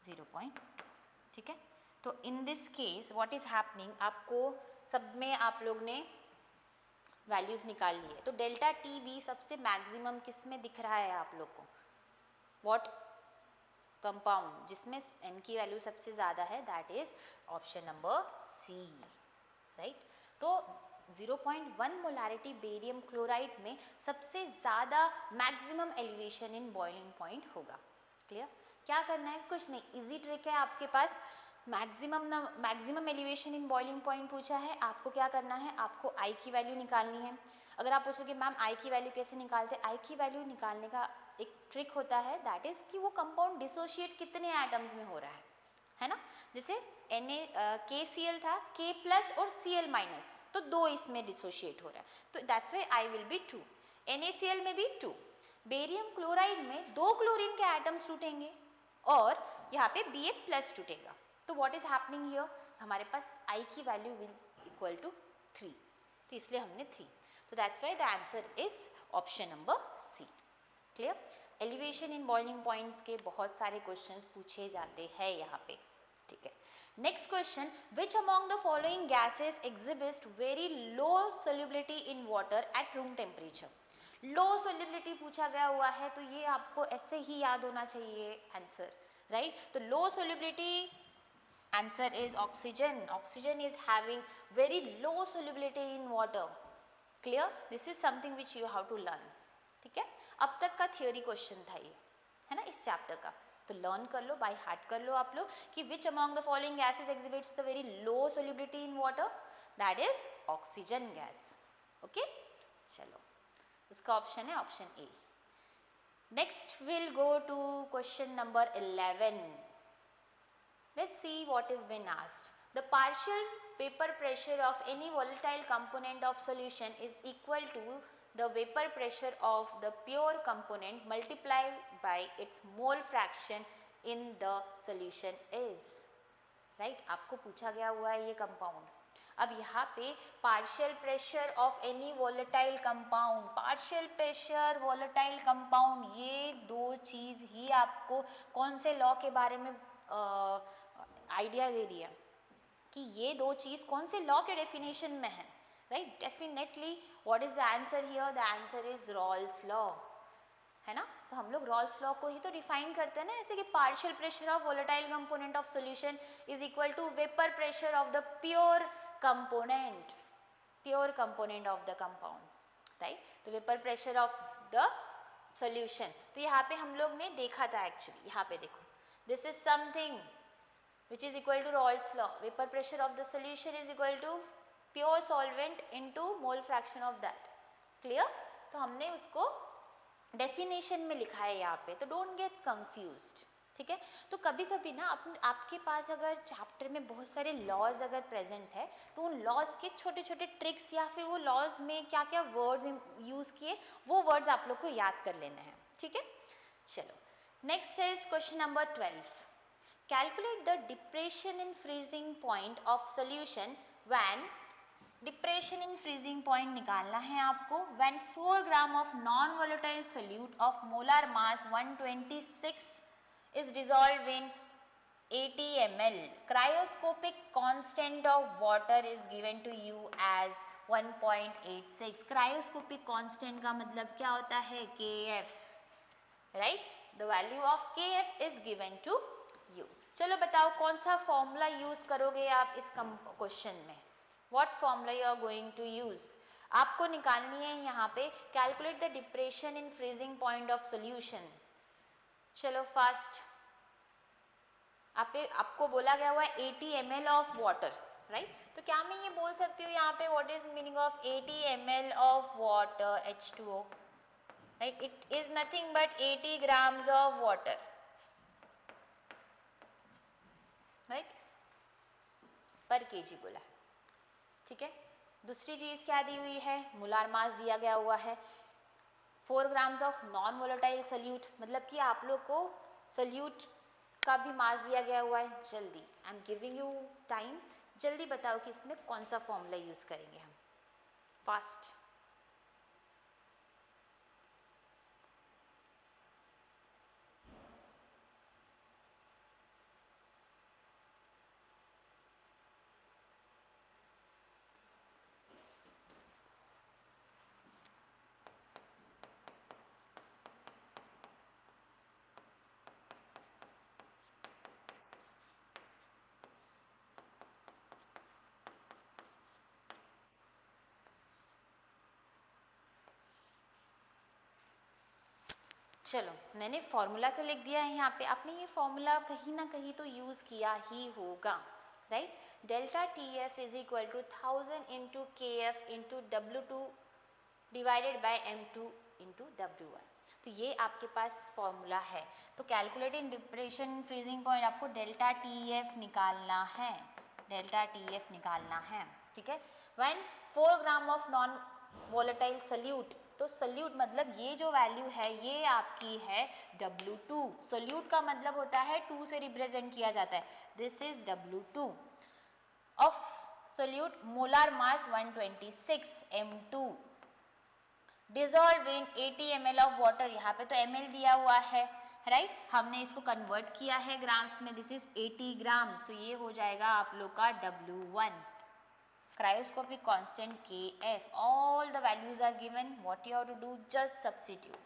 0. ठीक है, तो in this case what is happening, आपको सब में आप लोग ने वैल्यूज निकाल ली है, तो डेल्टा टी बी सबसे मैक्सिमम किस में दिख रहा है आप लोग को, व्हाट कंपाउंड जिसमें एन की वैल्यू सबसे ज़्यादा है, that is option number C. Right, तो 0.1 मोलारिटी बेरियम क्लोराइड में सबसे ज़्यादा maximum elevation in boiling point होगा. क्लियर, क्या करना है, कुछ नहीं, इजी ट्रिक है आपके पास. Maximum elevation in boiling point पूछा है, आपको क्या करना है, आपको आई की वैल्यू निकालनी है. अगर आप पूछोगे मैम आई की वैल्यू कैसे निकालते हैं, आई की वैल्यू निकालने का एक ट्रिक होता है, दैट इज कि वो कंपाउंड डिसोशिएट कितने एटम्स में हो रहा है ना. जैसे KCl था, K प्लस और Cl माइनस, तो 2 इसमें डिसोशिएट हो रहा है, तो that's Y I will be 2. NaCl में भी 2. बेरियम क्लोराइड में 2 क्लोरीन के एटम्स टूटेंगे और यहाँ पे Ba प्लस टूटेगा, तो व्हाट इज हैपनिंग हियर, हमारे पास आई की वैल्यू विल इक्वल टू 3, तो इसलिए हमने 3, तो that's why the answer is option number C. Clear, elevation in boiling points के बहुत सारे क्वेश्चंस पूछे जाते हैं यहाँ पे. ठीक है, next question, which among the following gases exhibit very low solubility in water at room temperature. Low solubility पूछा गया हुआ है, तो ये आपको ऐसे ही याद होना चाहिए आंसर. राइट, तो लो solubility answer is oxygen. Oxygen is having very low solubility in water. Clear, this is something which you have to learn. ठीक है, अब तक का थियोरी क्वेश्चन था ये, है ना, इस चैप्टर का, तो लर्न कर लो, बाय हार्ट कर लो आप लोग कि which among the following gases exhibits the very low solubility in water, that is oxygen gas. Okay, चलो उसका ऑप्शन है option A. Next will go to question number 11. Let's see what is been asked. The partial vapor pressure of any volatile component of solution is equal to the vapor pressure of the pure component multiplied by its mole fraction in the solution is. Right? आपको पूछा गया हुआ है ये compound. अब यहाँ पे partial pressure of any volatile compound, partial pressure volatile compound, ये 2 चीज़ ही आपको कौन से लॉ के बारे में आइडिया दे रही है कि ये 2 चीज़ कौन से लॉ के डेफिनेशन में है. Right, definitely what is the answer here, the answer is Raoult's law, है ना. तो हम लोग रॉल्स लॉ को ही तो डिफाइन करते हैं ना, ऐसे कि partial pressure of volatile component of solution is equal to vapour pressure of the pure component of the compound. Right, तो vapour pressure of the solution, तो यहाँ पे हम लोग ने देखा था एक्चुअली, यहाँ पे देखो, this is something which is equal to Raoult's law. Vapor pressure of the solution is equal to pure solvent into mole fraction of that. Clear? तो हमने उसको डेफिनेशन में लिखा है यहाँ पे, तो डोंट गेट कंफ्यूज्ड. ठीक है, तो कभी कभी ना आपके पास अगर चैप्टर में बहुत सारे लॉज अगर प्रेजेंट है, तो उन लॉज के छोटे छोटे ट्रिक्स या फिर वो लॉज में क्या क्या वर्ड्स यूज़ किए, वो वर्ड्स आप लोग को याद कर लेना है. ठीक है, चलो next is question number 12. Calculate the depression in freezing point of solution when depression in freezing point निकालना है आपको when 4 gram of non-volatile solute of molar mass 126 is dissolved in 80 ml. Cryoscopic constant of water is given to you as 1.86। Cryoscopic constant का मतलब क्या होता है, KF, right. The value of KF is given to you. चलो बताओ कौन सा formula use करोगे आप इस क्वेश्चन में, what formula you are going to use. आपको निकालनी है यहाँ पे calculate the depression in freezing point of solution. चलो फास्ट, आपको बोला गया हुआ है 80 ml ऑफ वाटर, राइट। तो क्या मैं ये बोल सकती हूँ यहाँ पे what is meaning of 80 ml of water H2O, right. It is nothing but 80 grams of water, right, पर केजी बोला, ठीक है। दूसरी चीज क्या दी हुई है, मोलार मास दिया गया हुआ है 4 grams of non volatile solute, मतलब कि आप लोग को सोल्यूट का भी मास दिया गया हुआ है। जल्दी, I am giving you time, जल्दी बताओ कि इसमें कौन सा फॉर्मूला यूज करेंगे हम, फास्ट। चलो मैंने फॉर्मूला तो लिख दिया है यहाँ पे, आपने ये फॉर्मूला कहीं ना कहीं तो यूज किया ही होगा, right. Delta TF is equal to 1000 into KF into W2 divided by M2 into W1। तो ये आपके पास फॉर्मूला है। तो calculate in depression freezing point, आपको डेल्टा TF निकालना है, डेल्टा TF निकालना है, ठीक है। When 4 gram of non volatile solute, तो सोल्यूट मतलब ये जो वैल्यू है ये आपकी है W2। सोल्यूट का मतलब होता है 2 से रिप्रेजेंट किया जाता है, this is W2 of solute, molar mass 126 M2 dissolve in 80 ml of water, यहाँ पे तो ml दिया हुआ है, राइट। हमने इसको कन्वर्ट किया है ग्राम्स में, दिस इज 80 ग्राम्स, तो ये हो जाएगा आप लोग का W1। Cryoscopic constant KF, all the values are given, what you have to do, just substitute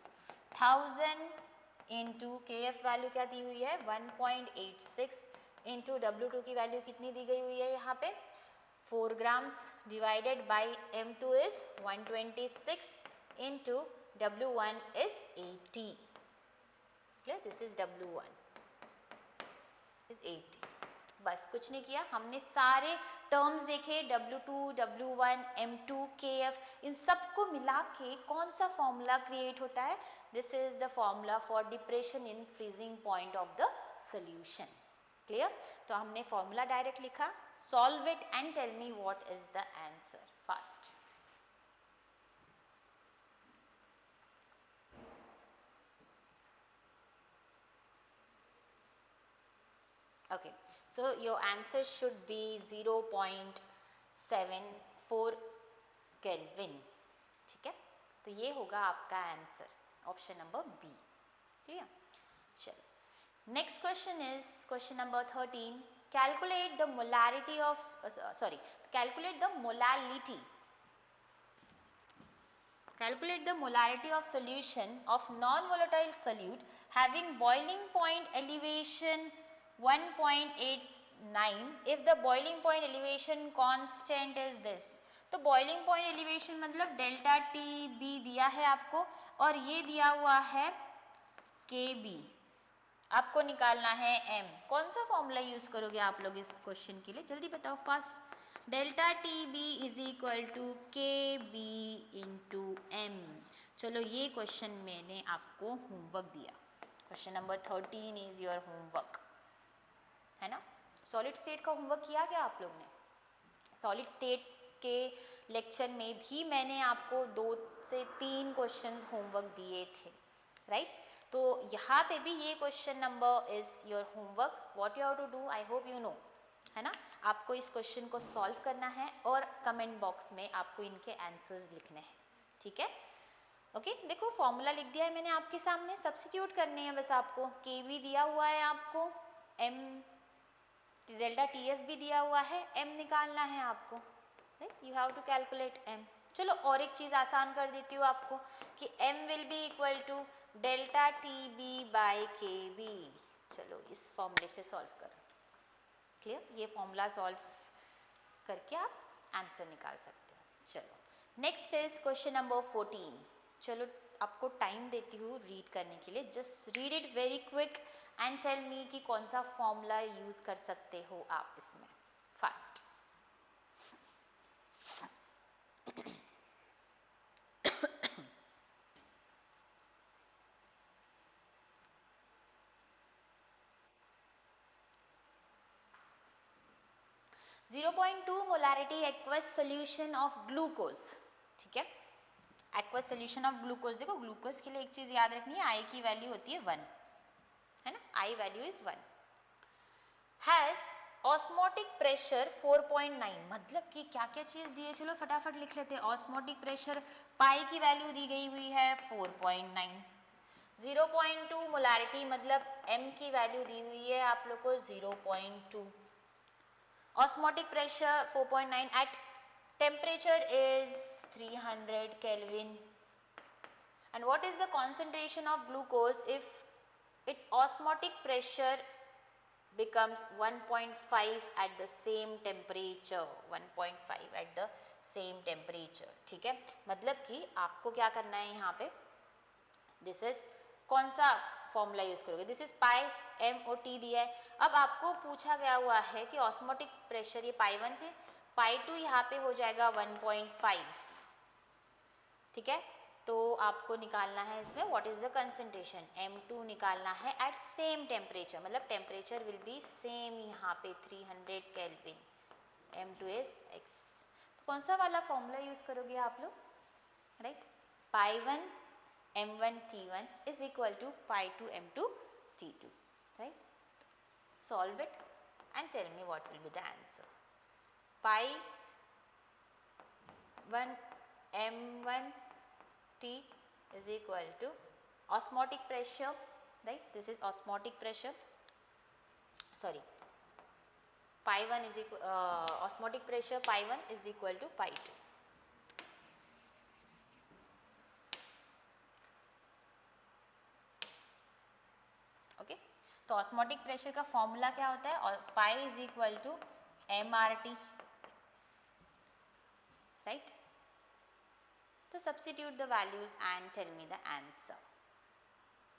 1000 into KF value क्या दी हुई है 1.86 into W2 की वैल्यू कितनी दी गई हुई है यहाँ पे 4 grams divided by M2 is 126 into W1 is 80, clear, this is W1 is 80। बस कुछ नहीं किया, हमने सारे टर्म्स देखे W2, W1, M2, KF, इन सबको मिला के कौन सा फॉर्मूला क्रिएट होता है, this is the formula for depression in freezing point of the solution, clear. तो हमने फॉर्मूला डायरेक्ट लिखा, solve it and tell me what is the answer, fast. Okay, so your answer should be 0.74 Kelvin, ठीक है। तो ये होगा आपका answer, option number B, clear. चलो next question is question number 13, calculate the molarity of calculate the molality, calculate the molarity of solution of non-volatile solute having boiling point elevation 1.89 if the boiling point elevation constant is this। तो boiling point elevation मतलब delta TB दिया है आपको और ये दिया हुआ है KB, आपको निकालना है M। कौन सा फॉर्मूला यूज करोगे आप लोग इस क्वेश्चन के लिए, जल्दी बताओ fast. Delta TB is equal to KB into M। चलो ये क्वेश्चन मैंने आपको होमवर्क दिया, question number 13 is your homework, है ना। सॉलिड स्टेट का होमवर्क किया क्या आप लोग ने, सॉलिड स्टेट के लेक्चर में भी मैंने आपको 2 से 3 क्वेश्चंस होमवर्क दिए थे, राइट। तो यहाँ पे भी ये question number is your homework, what you have to do, I hope you know, है ना। आपको इस क्वेश्चन को सॉल्व करना है और कमेंट बॉक्स में आपको इनके आंसर्स लिखने हैं, ठीक है। ओके, देखो फॉर्मूला लिख दिया है मैंने आपके सामने, सब्स्टिट्यूट करने हैं बस आपको। KB दिया हुआ है आपको, M डेल्टा TF भी दिया हुआ है, M निकालना है आपको, right, you have to calculate m. चलो और एक चीज़ आसान कर देती हूँ आपको कि m will be equal to delta T B by K B. चलो इस फॉर्मूले से सॉल्व करो. क्लियर, ये फॉर्मूला सॉल्व करके आप आंसर निकाल सकते हैं. चलो नेक्स्ट इज क्वेश्चन नंबर 14. चलो आपको टाइम देती हूँ रीड करने के लिए. Just read it very quick and tell me कि कौन सा फॉर्मूला यूज कर सकते हो आप इसमें. Fast. 0.2 molarity aqueous solution of glucose. ठीक है, एक्वस सोल्यूशन ऑफ ग्लूकोज. देखो ग्लूकोज के लिए एक चीज याद रखनी है, आई की वैल्यू होती है 1, है ना, I value is 1. Has osmotic pressure 4.9. मतलब कि क्या क्या चीज दी है, चलो फटाफट लिख लेते हैं. ऑस्मोटिक प्रेशर पाई की वैल्यू दी गई हुई है 4.9. 0.2 मोलारिटी मतलब m की वैल्यू दी हुई है आप लोग को 0.2. Osmotic pressure 4.9 at temperature is 300 Kelvin. And what is the concentration of glucose if its osmotic pressure becomes 1.5 at the same temperature? 1.5 at the same temperature. ठीक है, मतलब कि आपको क्या करना है यहाँ पे, दिस इज कौन सा फॉर्मूला यूज करोगे, दिस इज पाई एम और टी दिया है. अब आपको पूछा गया हुआ है कि ऑस्मोटिक प्रेशर, ये पाई 1 थे, पाई 2 यहाँ पे हो जाएगा 1.5. ठीक है, तो आपको निकालना है इसमें what is the concentration. m2 निकालना है एट सेम टेम्परेचर, मतलब टेम्परेचर विल बी सेम यहाँ पे 300 केल्विन. m2 is x. तो कौन सा वाला फॉर्मूला यूज करोगे आप लोग, right. Pi 1 m1 t1 is equal to pi 2 m2 t2, right. Solve it and tell me what will be the answer. Pi 1 m1 t is equal to osmotic pressure, right. This is osmotic pressure, sorry, pi 1 is equal osmotic pressure pi 1 is equal to pi 2. Okay, तो osmotic pressure का formula क्या होता है, और pi is equal to M R T, right. तो substitute the values and tell me the answer.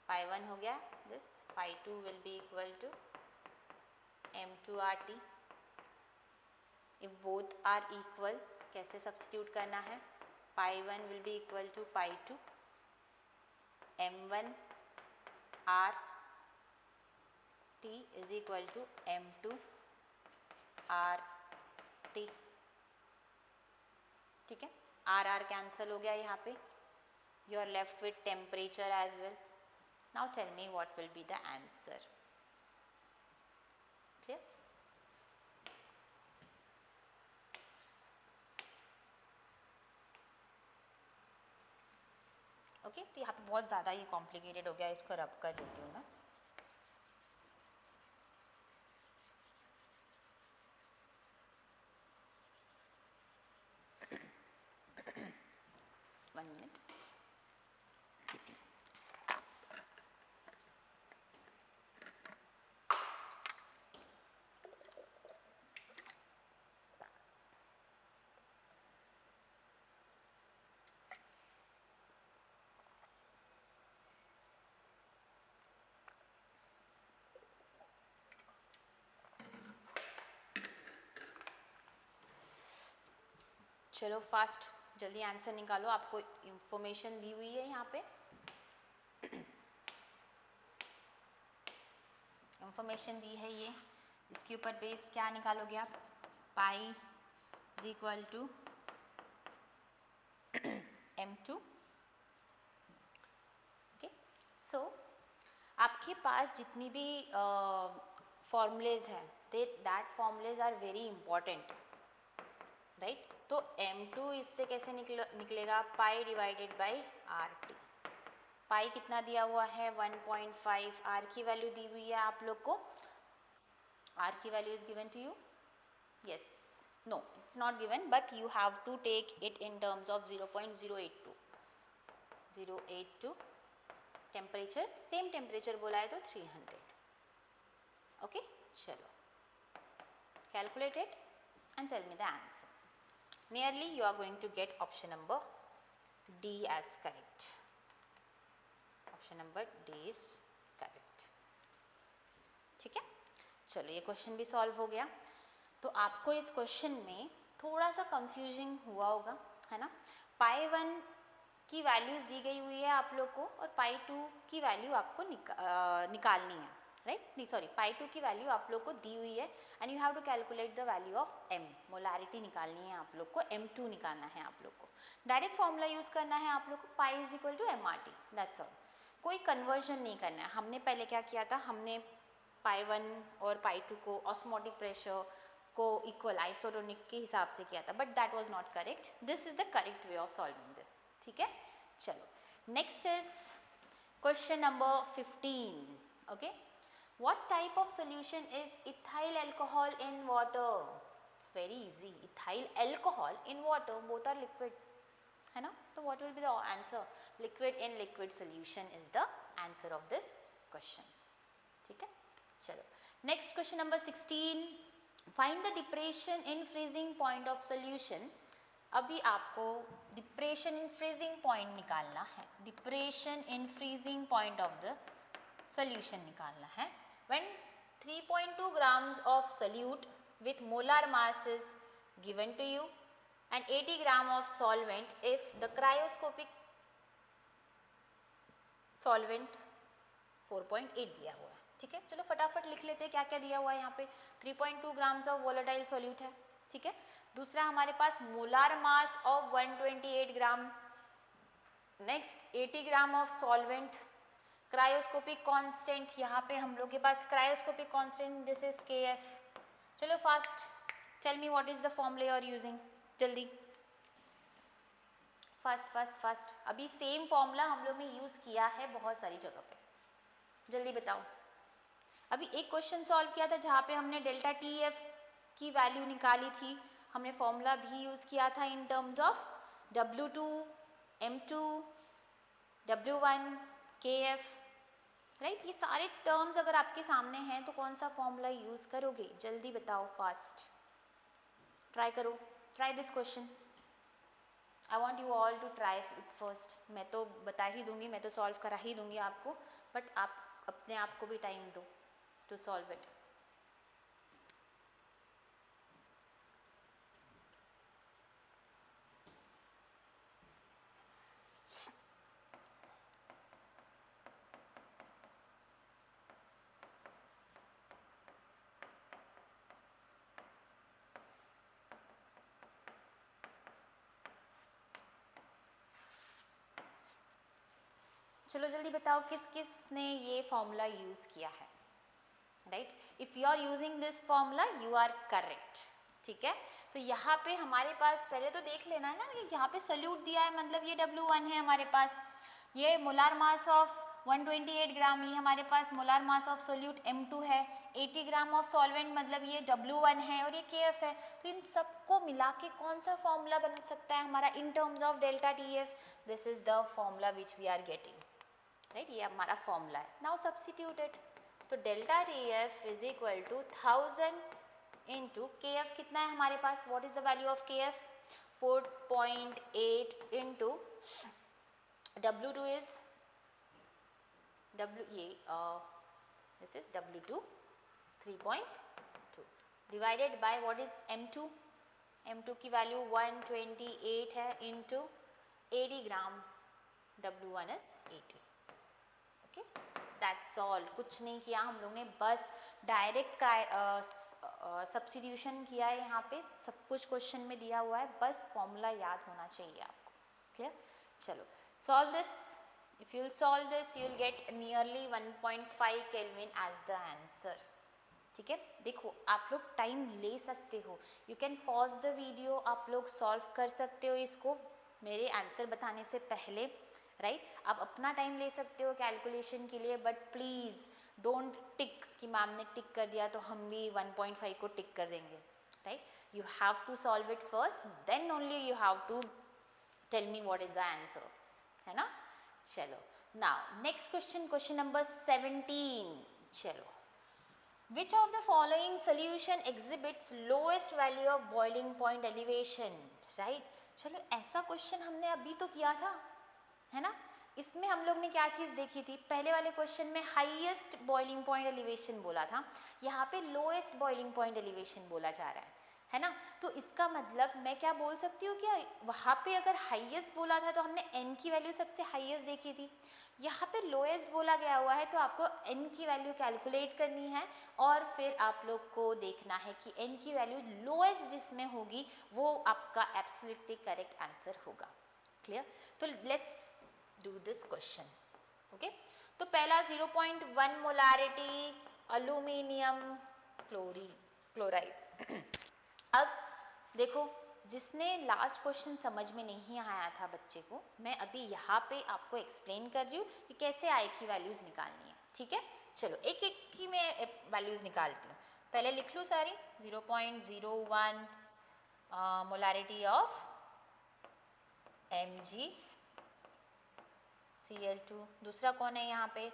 Pi 1 हो गया this, pi 2 will be equal to m2 RT. If both are equal, कैसे substitute करना है, pi 1 will be equal to pi 2 m1 R T is equal to m2 R T. ठीक है, R R cancel हो गया यहाँ पे. You are left with temperature as well. Now tell me what will be the answer. Clear? Okay, तो यहाँ पे बहुत ज़्यादा ये कॉम्प्लिकेटेड हो गया, इसको रब कर देती हूँ ना. चलो फास्ट जल्दी आंसर निकालो, आपको इंफॉर्मेशन दी हुई है यहाँ पे. इंफॉर्मेशन दी है ये, इसके ऊपर बेस क्या निकालोगे आप, pi is equal to m2. Okay, so आपके पास जितनी भी फॉर्मूलेज हैं, that formulas are very important, right. तो m2 इससे कैसे निकलेगा, pi divided by R T. Pi कितना दिया हुआ है 1.5, आर की वैल्यू दी हुई है आप लोग को, आर की value is given to you, yes No, it's not given, but you have to take it in terms of 0.082 temperature, same temperature बोला है तो 300. ओके, चलो calculate it and tell me the answer. Nearly you are going to get option number D as correct. Option number D is correct. ठीक है, चलो ये question भी solve हो गया. तो आपको इस क्वेश्चन में थोड़ा सा कंफ्यूजिंग हुआ होगा, है ना. पाई 1 की वैल्यूज़ दी गई हुई है आप लोग को और पाई 2 की वैल्यू आपको निकालनी है, राइट. नहीं सॉरी, पाई 2 की वैल्यू आप लोग को दी हुई है and you have to calculate the value of m. Molarity निकालनी है आप लोग को, m2 निकालना है आप लोग को. डायरेक्ट फॉर्मूला यूज़ करना है आप लोग को, pi is equal to mRT, that's all. कोई कन्वर्जन नहीं करना है. हमने पहले क्या किया था, हमने पाई 1 और पाई 2 को ऑस्मोटिक प्रेशर को इक्वल आइसोटोनिक के हिसाब से किया था, but that was not correct. This is the correct way of solving this. ठीक है, चलो next is question number 15. Okay, what type of solution is ethyl alcohol in water? It's very easy. Ethyl alcohol in water, both are liquid, है ना. तो what will be the answer? Liquid in liquid solution is the answer of this question. ठीक है, चलो next question number 16. Find the depression in freezing point of solution. अभी आपको depression in freezing point निकालना है. Depression in freezing point of the solution निकालना है. When 3.2 grams of solute with molar mass is given to you and 80 gram of solvent if the cryoscopic solvent 4.8 दिया हुआ है. ठीक है, चलो फटाफट लिख लेते हैं क्या क्या दिया हुआ है यहाँ पे. 3.2 grams ऑफ वोलेटाइल सॉल्यूट है. ठीक है, दूसरा हमारे पास molar mass of 128 gram. Next 80 gram of solvent. Cryoscopic constant, यहाँ पे हम लोग के पास cryoscopic constant this is KF. चलो fast tell me what is the formula you are using. जल्दी फास्ट फास्ट फास्ट. अभी सेम फॉर्मूला हम लोग ने यूज़ किया है बहुत सारी जगह पे. जल्दी बताओ. अभी एक क्वेश्चन सॉल्व किया था जहाँ पे हमने डेल्टा TF की वैल्यू निकाली थी. हमने फॉर्मूला भी यूज़ किया था इन terms of W2, M2, W1, KF, right. ये सारे टर्म्स अगर आपके सामने हैं तो कौन सा फॉर्मूला यूज़ करोगे? जल्दी बताओ, फास्ट ट्राई करो. Try this question. I want you all to try it first. मैं तो बता ही दूंगी, मैं तो सॉल्व करा ही दूंगी आपको, बट आप अपने आप को भी टाइम दो टू सॉल्व इट. चलो जल्दी बताओ किस किस ने ये फॉर्मूला यूज़ किया है, right. If you are using this formula you are correct. ठीक है, तो यहाँ पे हमारे पास पहले तो देख लेना है ना कि यहाँ पे सॉल्यूट दिया है, मतलब ये W1 है हमारे पास. ये मोलार मास ऑफ 128 ग्राम, ये हमारे पास molar mass of solute M2 है. 80 ग्राम ऑफ सॉल्वेंट मतलब ये W1 है और ये KF है. तो इन सबको मिला के कौन सा फॉर्मूला बन सकता है हमारा in terms of delta TF? This is the formula which we are getting, right. ये हमारा फॉर्मूला है. Now substitute it. तो delta TF is equal to 1000 into KF कितना है हमारे पास? What is the value of KF? 4.8 into W2 is this is W2 3.2 divided by what is M2? M2 की value 128 है into 80 gram. W1 is 80. Okay, that's all. कुछ नहीं किया हम लोग ने, बस डायरेक्ट सब्स्टिट्यूशन किया है. यहाँ पे सब कुछ क्वेश्चन में दिया हुआ है, बस फॉर्मूला याद होना चाहिए आपको. क्लियर? चलो solve this. If you will solve this you will get nearly 1.5 kelvin as the answer. ठीक है, देखो आप लोग टाइम ले सकते हो. You can pause the video, आप लोग सॉल्व कर सकते हो इसको मेरे आंसर बताने से पहले, राइट. आप अपना टाइम ले सकते हो कैलकुलेशन के लिए, बट प्लीज़ डोंट टिक कि मैम ने टिक कर दिया तो हम भी 1.5 को टिक कर देंगे. right? You have to solve it first, then only you have to tell me what is the answer, है ना? चलो, now next question, question number 17. चलो, which of the following solution exhibits lowest value of boiling point elevation, right? चलो, ऐसा question हमने अभी तो किया था, है ना? इसमें हम लोग ने क्या चीज़ देखी थी? पहले वाले क्वेश्चन में हाईएस्ट बॉइलिंग पॉइंट एलिवेशन बोला था, यहाँ पे लोएस्ट बॉइलिंग पॉइंट एलिवेशन बोला जा रहा है ना? तो इसका मतलब मैं क्या बोल सकती हूँ, क्या वहाँ पे अगर हाईएस्ट बोला था तो हमने n की वैल्यू सबसे हाईएस्ट देखी थी, यहाँ पे लोएस्ट बोला गया हुआ है तो आपको n की वैल्यू कैलकुलेट करनी है और फिर आप लोग को देखना है कि n की वैल्यू लोएस्ट जिसमें होगी वो आपका एब्सोल्युटली करेक्ट आंसर होगा। क्लियर? तो let's do this question. Okay, तो पहला 0.1 मोलारिटी अल्यूमिनियम क्लोराइड। अब देखो, जिसने लास्ट क्वेश्चन समझ में नहीं आया था बच्चे को, मैं अभी यहाँ पे आपको एक्सप्लेन कर रही हूँ कि कैसे आई की वैल्यूज़ निकालनी है। ठीक है, चलो एक एक की मैं वैल्यूज़ निकालती हूँ। पहले लिख लूँ सारी। 0.01 मोलारिटी ऑफ MgCl2। दूसरा कौन है यहाँ पे?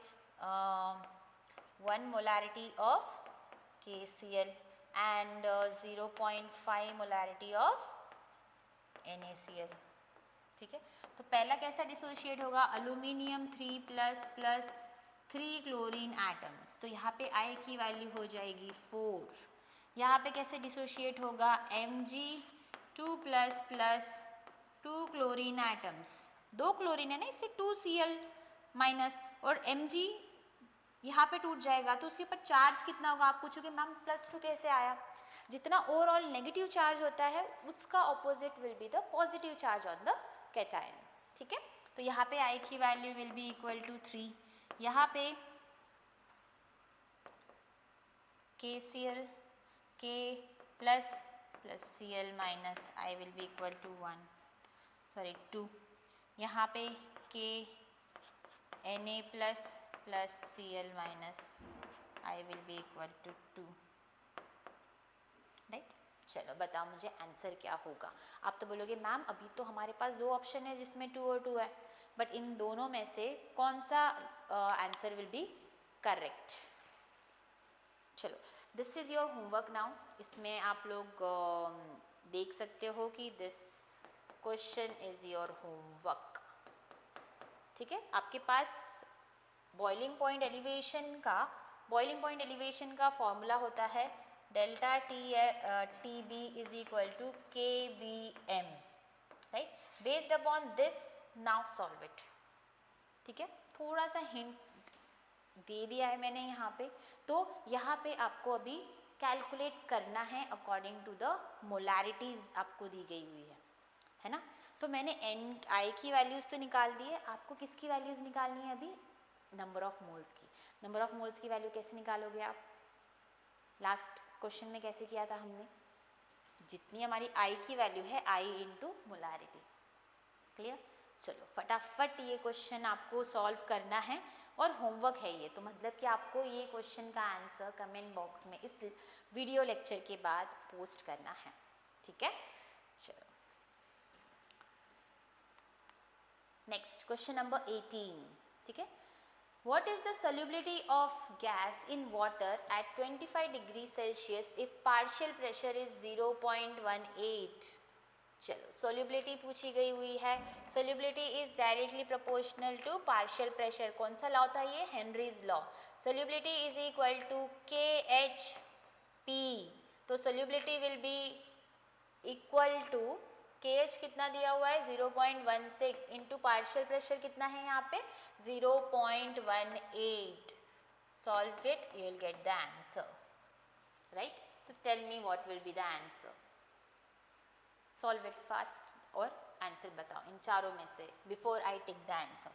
1 molarity of KCl and 0.5 molarity of NaCl। ठीक है, तो पहला कैसा डिसोशिएट होगा? Aluminium 3 plus plus 3 chlorine atoms, तो यहाँ पे I की वैल्यू हो जाएगी 4। यहाँ पे कैसे डिसोशिएट होगा? Mg2 plus plus 2 chlorine atoms, 2 chlorine है ना इसलिए 2Cl माइनस, और Mg यहाँ पे टूट जाएगा तो उसके ऊपर चार्ज कितना होगा? आप पूछोगे मैम +2 कैसे आया? जितना ओवरऑल नेगेटिव चार्ज होता है उसका opposite will be the positive charge on the cation. ठीक है, तो यहाँ पे I की value will be equal to 3, यहाँ पे KCl K plus plus Cl minus I will be equal to 2, यहाँ पे K Na plus plus Cl minus I will be equal to 2, right? चलो बताओ मुझे आंसर क्या होगा। आप तो बोलोगे मैम अभी तो हमारे पास 2 ऑप्शन है जिसमें 2 और 2 है, बट इन दोनों में से कौन सा आंसर विल बी करेक्ट? चलो, this is your homework now. इसमें आप लोग देख सकते हो कि this question is your homework. ठीक है, आपके पास बॉइलिंग पॉइंट एलिवेशन का फॉर्मूला होता है delta T B is equal to KBM, right? Based upon this now solve it. ठीक है, थोड़ा सा हिंट दे दिया है मैंने यहाँ पे, तो यहाँ पे आपको अभी कैलकुलेट करना है अकॉर्डिंग टू द मोलैरिटीज आपको दी गई हुई है ना? तो मैंने I की वैल्यूज़ तो निकाल दी है, आपको किसकी वैल्यूज़ निकालनी है अभी? नंबर ऑफ मोल्स की। नंबर ऑफ मोल्स की वैल्यू कैसे निकालोगे आप? लास्ट क्वेश्चन में कैसे किया था हमने? जितनी हमारी I की वैल्यू है I इंटू मोलारिटी। क्लियर? चलो फटाफट ये क्वेश्चन आपको सॉल्व करना है और होमवर्क है ये, तो मतलब कि आपको ये क्वेश्चन का आंसर कमेंट बॉक्स में इस वीडियो लेक्चर के बाद पोस्ट करना है। ठीक है, चलो नेक्स्ट क्वेश्चन नंबर 18। ठीक है, what is the solubility of gas in water at 25 degrees Celsius if partial pressure is 0.18? चलो solubility पूछी गई हुई है। solubility is directly proportional to partial pressure। कौन सा लॉ था ये? Henry's law. solubility is equal to KHP, तो solubility will be equal to KH कितना दिया हुआ है? 0.16 इंटू पार्शियल प्रेशर कितना है यहाँ पे? 0.18। Solve it, you will get the answer, right? तो tell me what will be the answer. Solve it fast और आंसर बताओ इन चारों में से before I take the answer.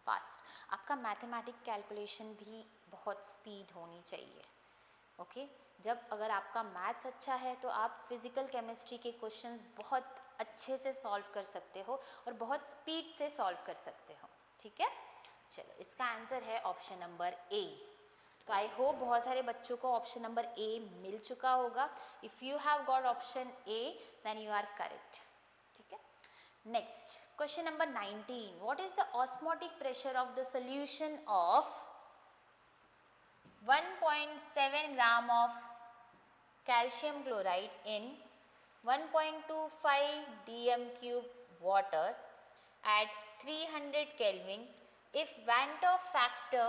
Fast. आपका मैथमेटिक कैलकुलेशन भी बहुत स्पीड होनी चाहिए। ओके, जब अगर आपका मैथ्स अच्छा है तो आप फिज़िकल केमिस्ट्री के क्वेश्चंस बहुत अच्छे से सॉल्व कर सकते हो और बहुत स्पीड से सॉल्व कर सकते हो। ठीक है, चलो इसका आंसर है ऑप्शन नंबर ए। तो आई होप बहुत सारे बच्चों को ऑप्शन नंबर ए मिल चुका होगा. If you have got option A then you are correct. ठीक है. Next question number 19. What is the osmotic pressure of the solution of 1.7 gram of calcium chloride in 1.25 dm cube water at 300 Kelvin if Van't Hoff factor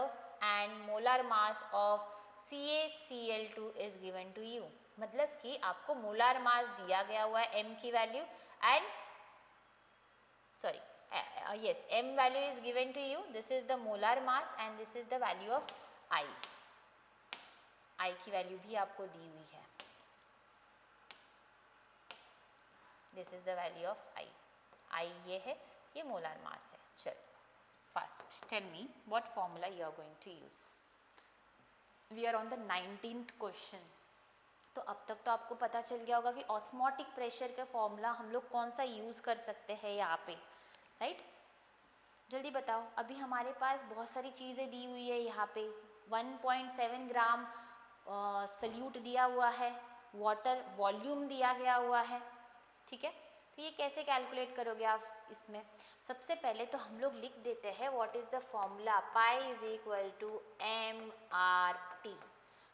and molar mass of CaCl2 is given to you. मतलब कि आपको molar mass दिया गया हुआ है m की value and yes, m value is given to you. This is the molar mass and this is the value of I. I की value भी आपको दी हुई है. This is the value of I. I ये है, ये मोलार मास है. चलो first tell me what formula you are going to use. We are on the 19th question. तो अब तक तो आपको पता चल गया होगा कि ऑस्मोटिक प्रेशर का फॉर्मूला हम लोग कौन सा यूज़ कर सकते हैं यहाँ पे, राइट? जल्दी बताओ. अभी हमारे पास बहुत सारी चीज़ें दी हुई है यहाँ पे. 1.7 ग्राम सल्यूट दिया हुआ है, वाटर वॉल्यूम दिया गया हुआ है. ठीक है. तो ये कैसे कैलकुलेट करोगे आप इसमें? सबसे पहले तो हम लोग लिख देते हैं what is the formula. Pi is equal to MRT.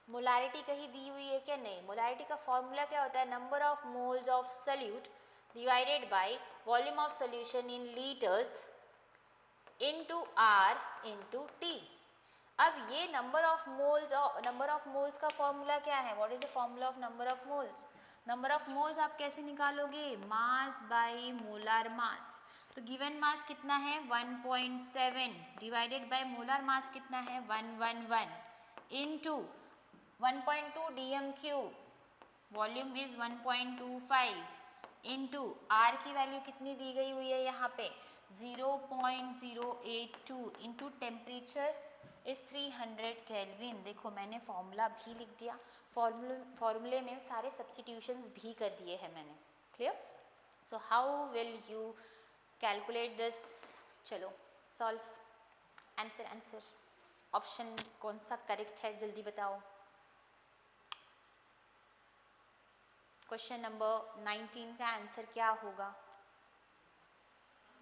Molarity कहीं दी हुई है क्या? नहीं. मोलारिटी का फॉर्मूला क्या होता है? Number of moles of solute divided by volume of solution in litres into R into T. अब ये नंबर ऑफ मोल्स का फॉर्मूला क्या है? What is the formula of number of moles? Number of moles आप कैसे निकालोगे? Mass by molar mass. तो given mass कितना है? 1.7 डिवाइडेड बाय मोलार मास कितना है? 111 into 1.2 dm cube. Volume is 1.25 into R की वैल्यू कितनी दी गई हुई है यहाँ पे? 0.082 इनटू टेम्परेचर इज 300 केल्विन. देखो मैंने फॉर्मूला भी लिख दिया, फॉर्मूले में सारे सब्स्टिट्यूशंस भी कर दिए हैं मैंने. Clear? So how will you calculate this? चलो सॉल्व. आंसर ऑप्शन कौन सा करेक्ट है जल्दी बताओ. क्वेश्चन नंबर 19 का आंसर क्या होगा?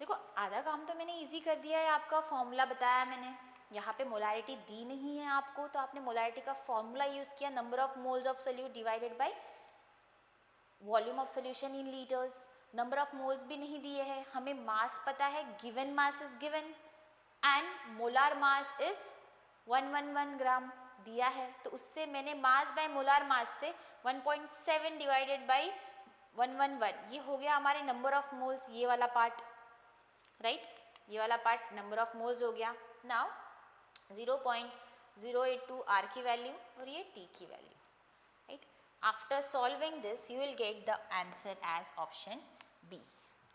देखो आधा काम तो मैंने इजी कर दिया है. आपका फॉर्मूला बताया मैंने. यहाँ पे मोलारिटी दी नहीं है आपको, तो आपने मोलारिटी का फॉर्मूला यूज़ किया. Number of moles of solute divided by volume of solution in litres. Number of moles भी नहीं दिए हैं, हमें मास पता है. Given mass is given and molar mass is 111 ग्राम दिया है. तो उससे मैंने मास बाय मोलार मास से 1.7 डिवाइडेड बाय 111, ये हो गया हमारे नंबर ऑफ मोल्स. ये वाला पार्ट, राइट? ये वाला पार्ट नंबर ऑफ मोल्स हो गया. नाउ 0.082 R की वैल्यू और ये T की value, right? After solving this you will get the answer as option B.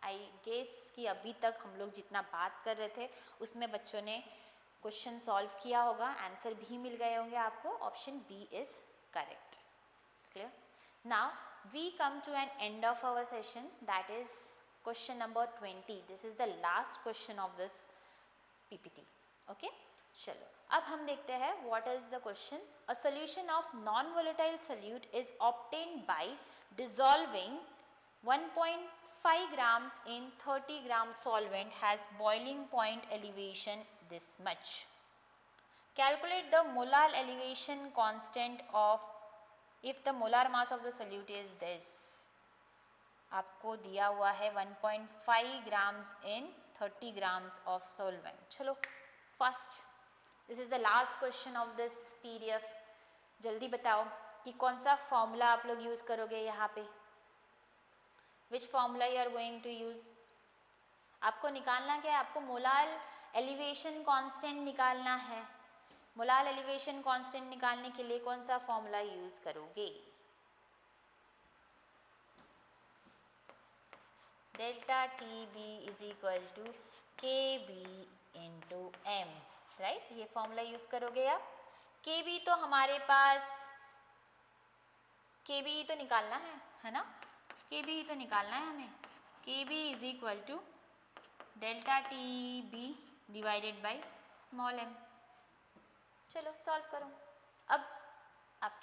I guess कि अभी तक हम लोग जितना बात कर रहे थे उसमें बच्चों ने क्वेश्चन सॉल्व किया होगा, आंसर भी मिल गए होंगे आपको. Option B is correct. Clear? Now we come to an end of our session, that is question number 20. This is the last question of this PPT. Okay चलो अब हम देखते हैं what is the question. A solution of non volatile solute is obtained by dissolving 1.5 grams in 30 gram solvent has boiling point elevation this much. Calculate the molar elevation constant of if the molar mass of the solute is this. आपको दिया हुआ है 1.5 grams in 30 grams of solvent. चलो first, this is the last question of this PDF. जल्दी बताओ कि कौन सा फॉर्मूला आप लोग यूज करोगे यहाँ पे. Which formula you are going to use? आपको निकालना क्या है? आपको मोलार एलिवेशन कांस्टेंट निकालना है. मोलार एलिवेशन कांस्टेंट निकालने के लिए कौन सा फॉर्मूला यूज करोगे? Delta TB is equal to KB into M, right? ये फॉर्मूला यूज करोगे आप. KB तो हमारे पास KB ही तो निकालना है ना? KB ही तो निकालना है हमें. KB is equal to delta TB divided by small m. चलो सॉल्व करो.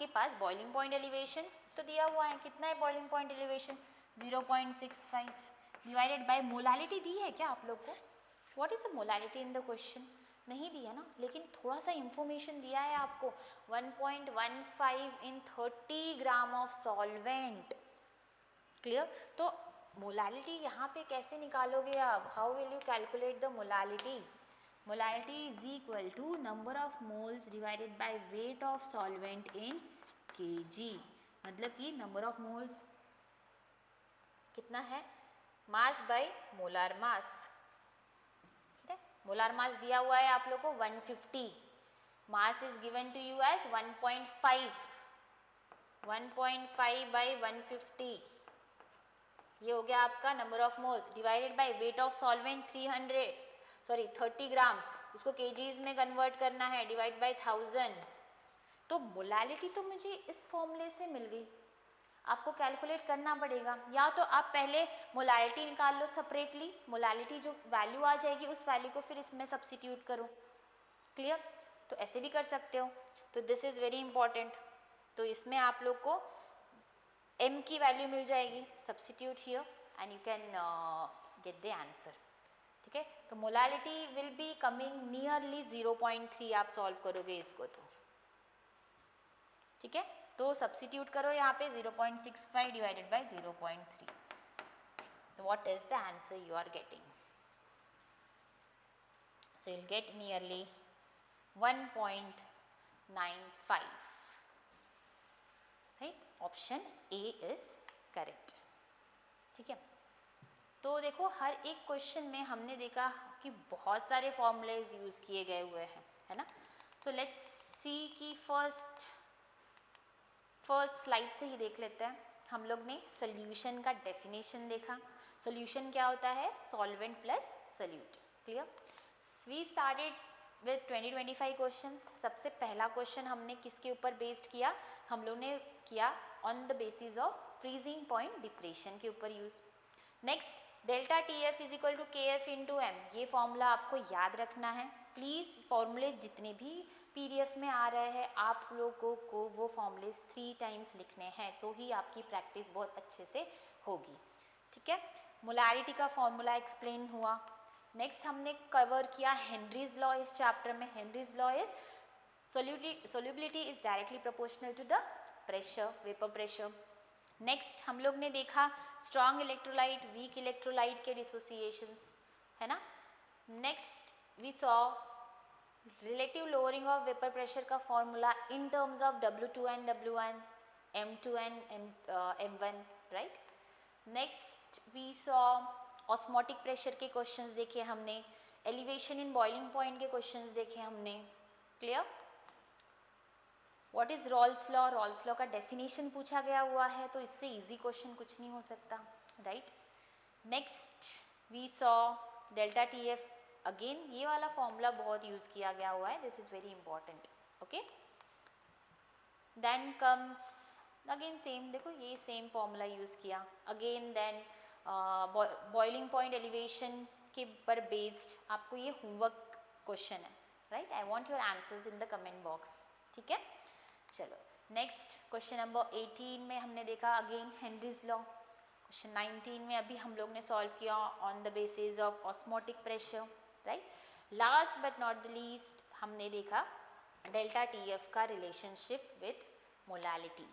आपके पास बॉइलिंग पॉइंट एलिवेशन तो दिया हुआ है, कितना है boiling point elevation 0.65 divided by molality दी है क्या आप लोग को? What is the molality in the question? नहीं दिया ना, लेकिन थोड़ा सा इंफॉर्मेशन दिया है आपको 1.15 in 30 gram of solvent. Clear? तो मोलालिटी यहाँ पे कैसे निकालोगे आप? How will you calculate the molality? Molality is equal to number of moles divided by weight of solvent in KG. मतलब कि नंबर ऑफ मोल्स कितना है, मास बाय मोलार मास। ठीक है, मोलार मास दिया हुआ है आप लोग को 150, mass is given to you as 1.5 by 150, ये हो गया आपका number of moles divided by weight of solvent 30 grams, उसको केजीज में कन्वर्ट करना है, डिवाइड बाय 1000। तो मोलालिटी तो मुझे इस फॉर्मूले से मिल गई, आपको कैलकुलेट करना पड़ेगा। या तो आप पहले मोलालिटी निकाल लो सेपरेटली, मोलालिटी जो वैल्यू आ जाएगी उस वैल्यू को फिर इसमें सब्स्टिट्यूट करो। क्लियर? तो ऐसे भी कर सकते हो। तो दिस इज़ वेरी इंपॉर्टेंट। तो इसमें आप लोग को m की वैल्यू मिल जाएगी, substitute here and you can get the answer. ठीक है, तो molality will be coming nearly 0.3 आप सॉल्व करोगे इसको तो। ठीक है, तो सब्स्टिट्यूट करो यहाँ पे 0.65 डिवाइडेड बाय 0.3, तो what is the answer you are getting? So you will get nearly 1.95, right? Option A is correct. ठीक है, तो देखो हर एक क्वेश्चन में हमने देखा कि बहुत सारे फॉर्मूलेज यूज किए गए हुए हैं, है ना? सो लेट्स सी कि फर्स्ट स्लाइड से ही देख लेते हैं। हम लोग ने सोल्यूशन का डेफिनेशन देखा। सोल्यूशन क्या होता है? Solvent plus solute. Clear? We started with 20-25 questions. सबसे पहला क्वेश्चन हमने किसके ऊपर बेस्ड किया? हम लोग ने किया on the basis of freezing point depression के ऊपर use. Next, delta T F is equal to K F into M, ये फॉर्मूला आपको याद रखना है। प्लीज़ फॉर्मूले जितने भी पीडीएफ में आ रहे हैं आप लोगों को वो फॉर्मूले 3 टाइम्स लिखने हैं, तो ही आपकी प्रैक्टिस बहुत अच्छे से होगी। ठीक है, मोलारिटी का फॉर्मूला एक्सप्लेन हुआ। नेक्स्ट हमने कवर किया हेनरीज लॉ इस चैप्टर में। Henry's law is solubility is directly proportional to the pressure, vapour pressure. Next हम लोग ने देखा स्ट्रॉन्ग इलेक्ट्रोलाइट वीक इलेक्ट्रोलाइट के डिसोसिएशंस, है ना? Next we saw relative lowering of vapour pressure का formula in terms of W2 and W1, M2 and M1, right? Next we saw osmotic pressure के questions देखे हमने, एलिवेशन इन बॉइलिंग पॉइंट के questions देखे हमने। Clear? What is Raoult's law? Raoult's law का definition पूछा गया हुआ है, तो इससे इजी क्वेश्चन कुछ नहीं हो सकता, right? Next we saw delta T F, again ये वाला फॉर्मूला बहुत यूज किया गया हुआ है, this is very important. Okay, then comes again same, देखो ये सेम फॉर्मूला यूज किया again. Then boiling point elevation के पर बेस्ड आपको ये होमवर्क क्वेश्चन है, right? I want your answers in the comment box. ठीक है, चलो नेक्स्ट क्वेश्चन नंबर 18 में हमने देखा अगेन हेनरीज लॉ। क्वेश्चन 19 में अभी हम लोग ने सॉल्व किया on the basis of osmotic pressure, right? Last but not the least हमने देखा डेल्टा टी एफ का रिलेशनशिप विथ मोलालिटी,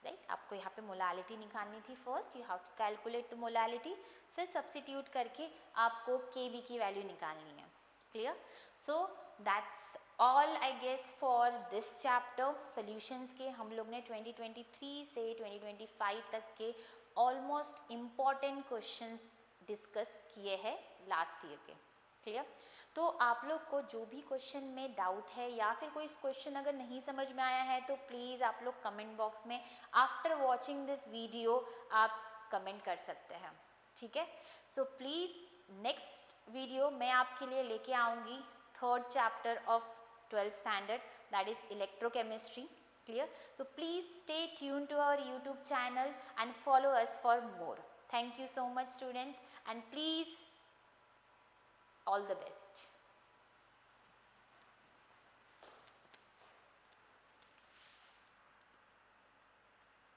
राइट? आपको यहाँ पे मोलालिटी निकालनी थी। First you have to calculate the molality, फिर सब्स्टिट्यूट करके आपको केबी की वैल्यू निकालनी है। Clear? So that's all I guess for this chapter. Solutions के हम लोग ने 2023 से 2025 तक के ऑलमोस्ट इम्पॉर्टेंट क्वेश्चंस डिस्कस किए हैं लास्ट ईयर के। क्लियर? तो आप लोग को जो भी क्वेश्चन में डाउट है या फिर कोई क्वेश्चन अगर नहीं समझ में आया है तो प्लीज़ आप लोग कमेंट बॉक्स में आफ्टर वॉचिंग दिस वीडियो आप कमेंट कर सकते हैं। ठीक है, सो प्लीज़ नेक्स्ट वीडियो मैं आपके लिए लेके आऊँगी 3rd chapter of 12th standard, that is electrochemistry. Clear? So please stay tuned to our YouTube channel and follow us for more. Thank you so much students, and please all the best.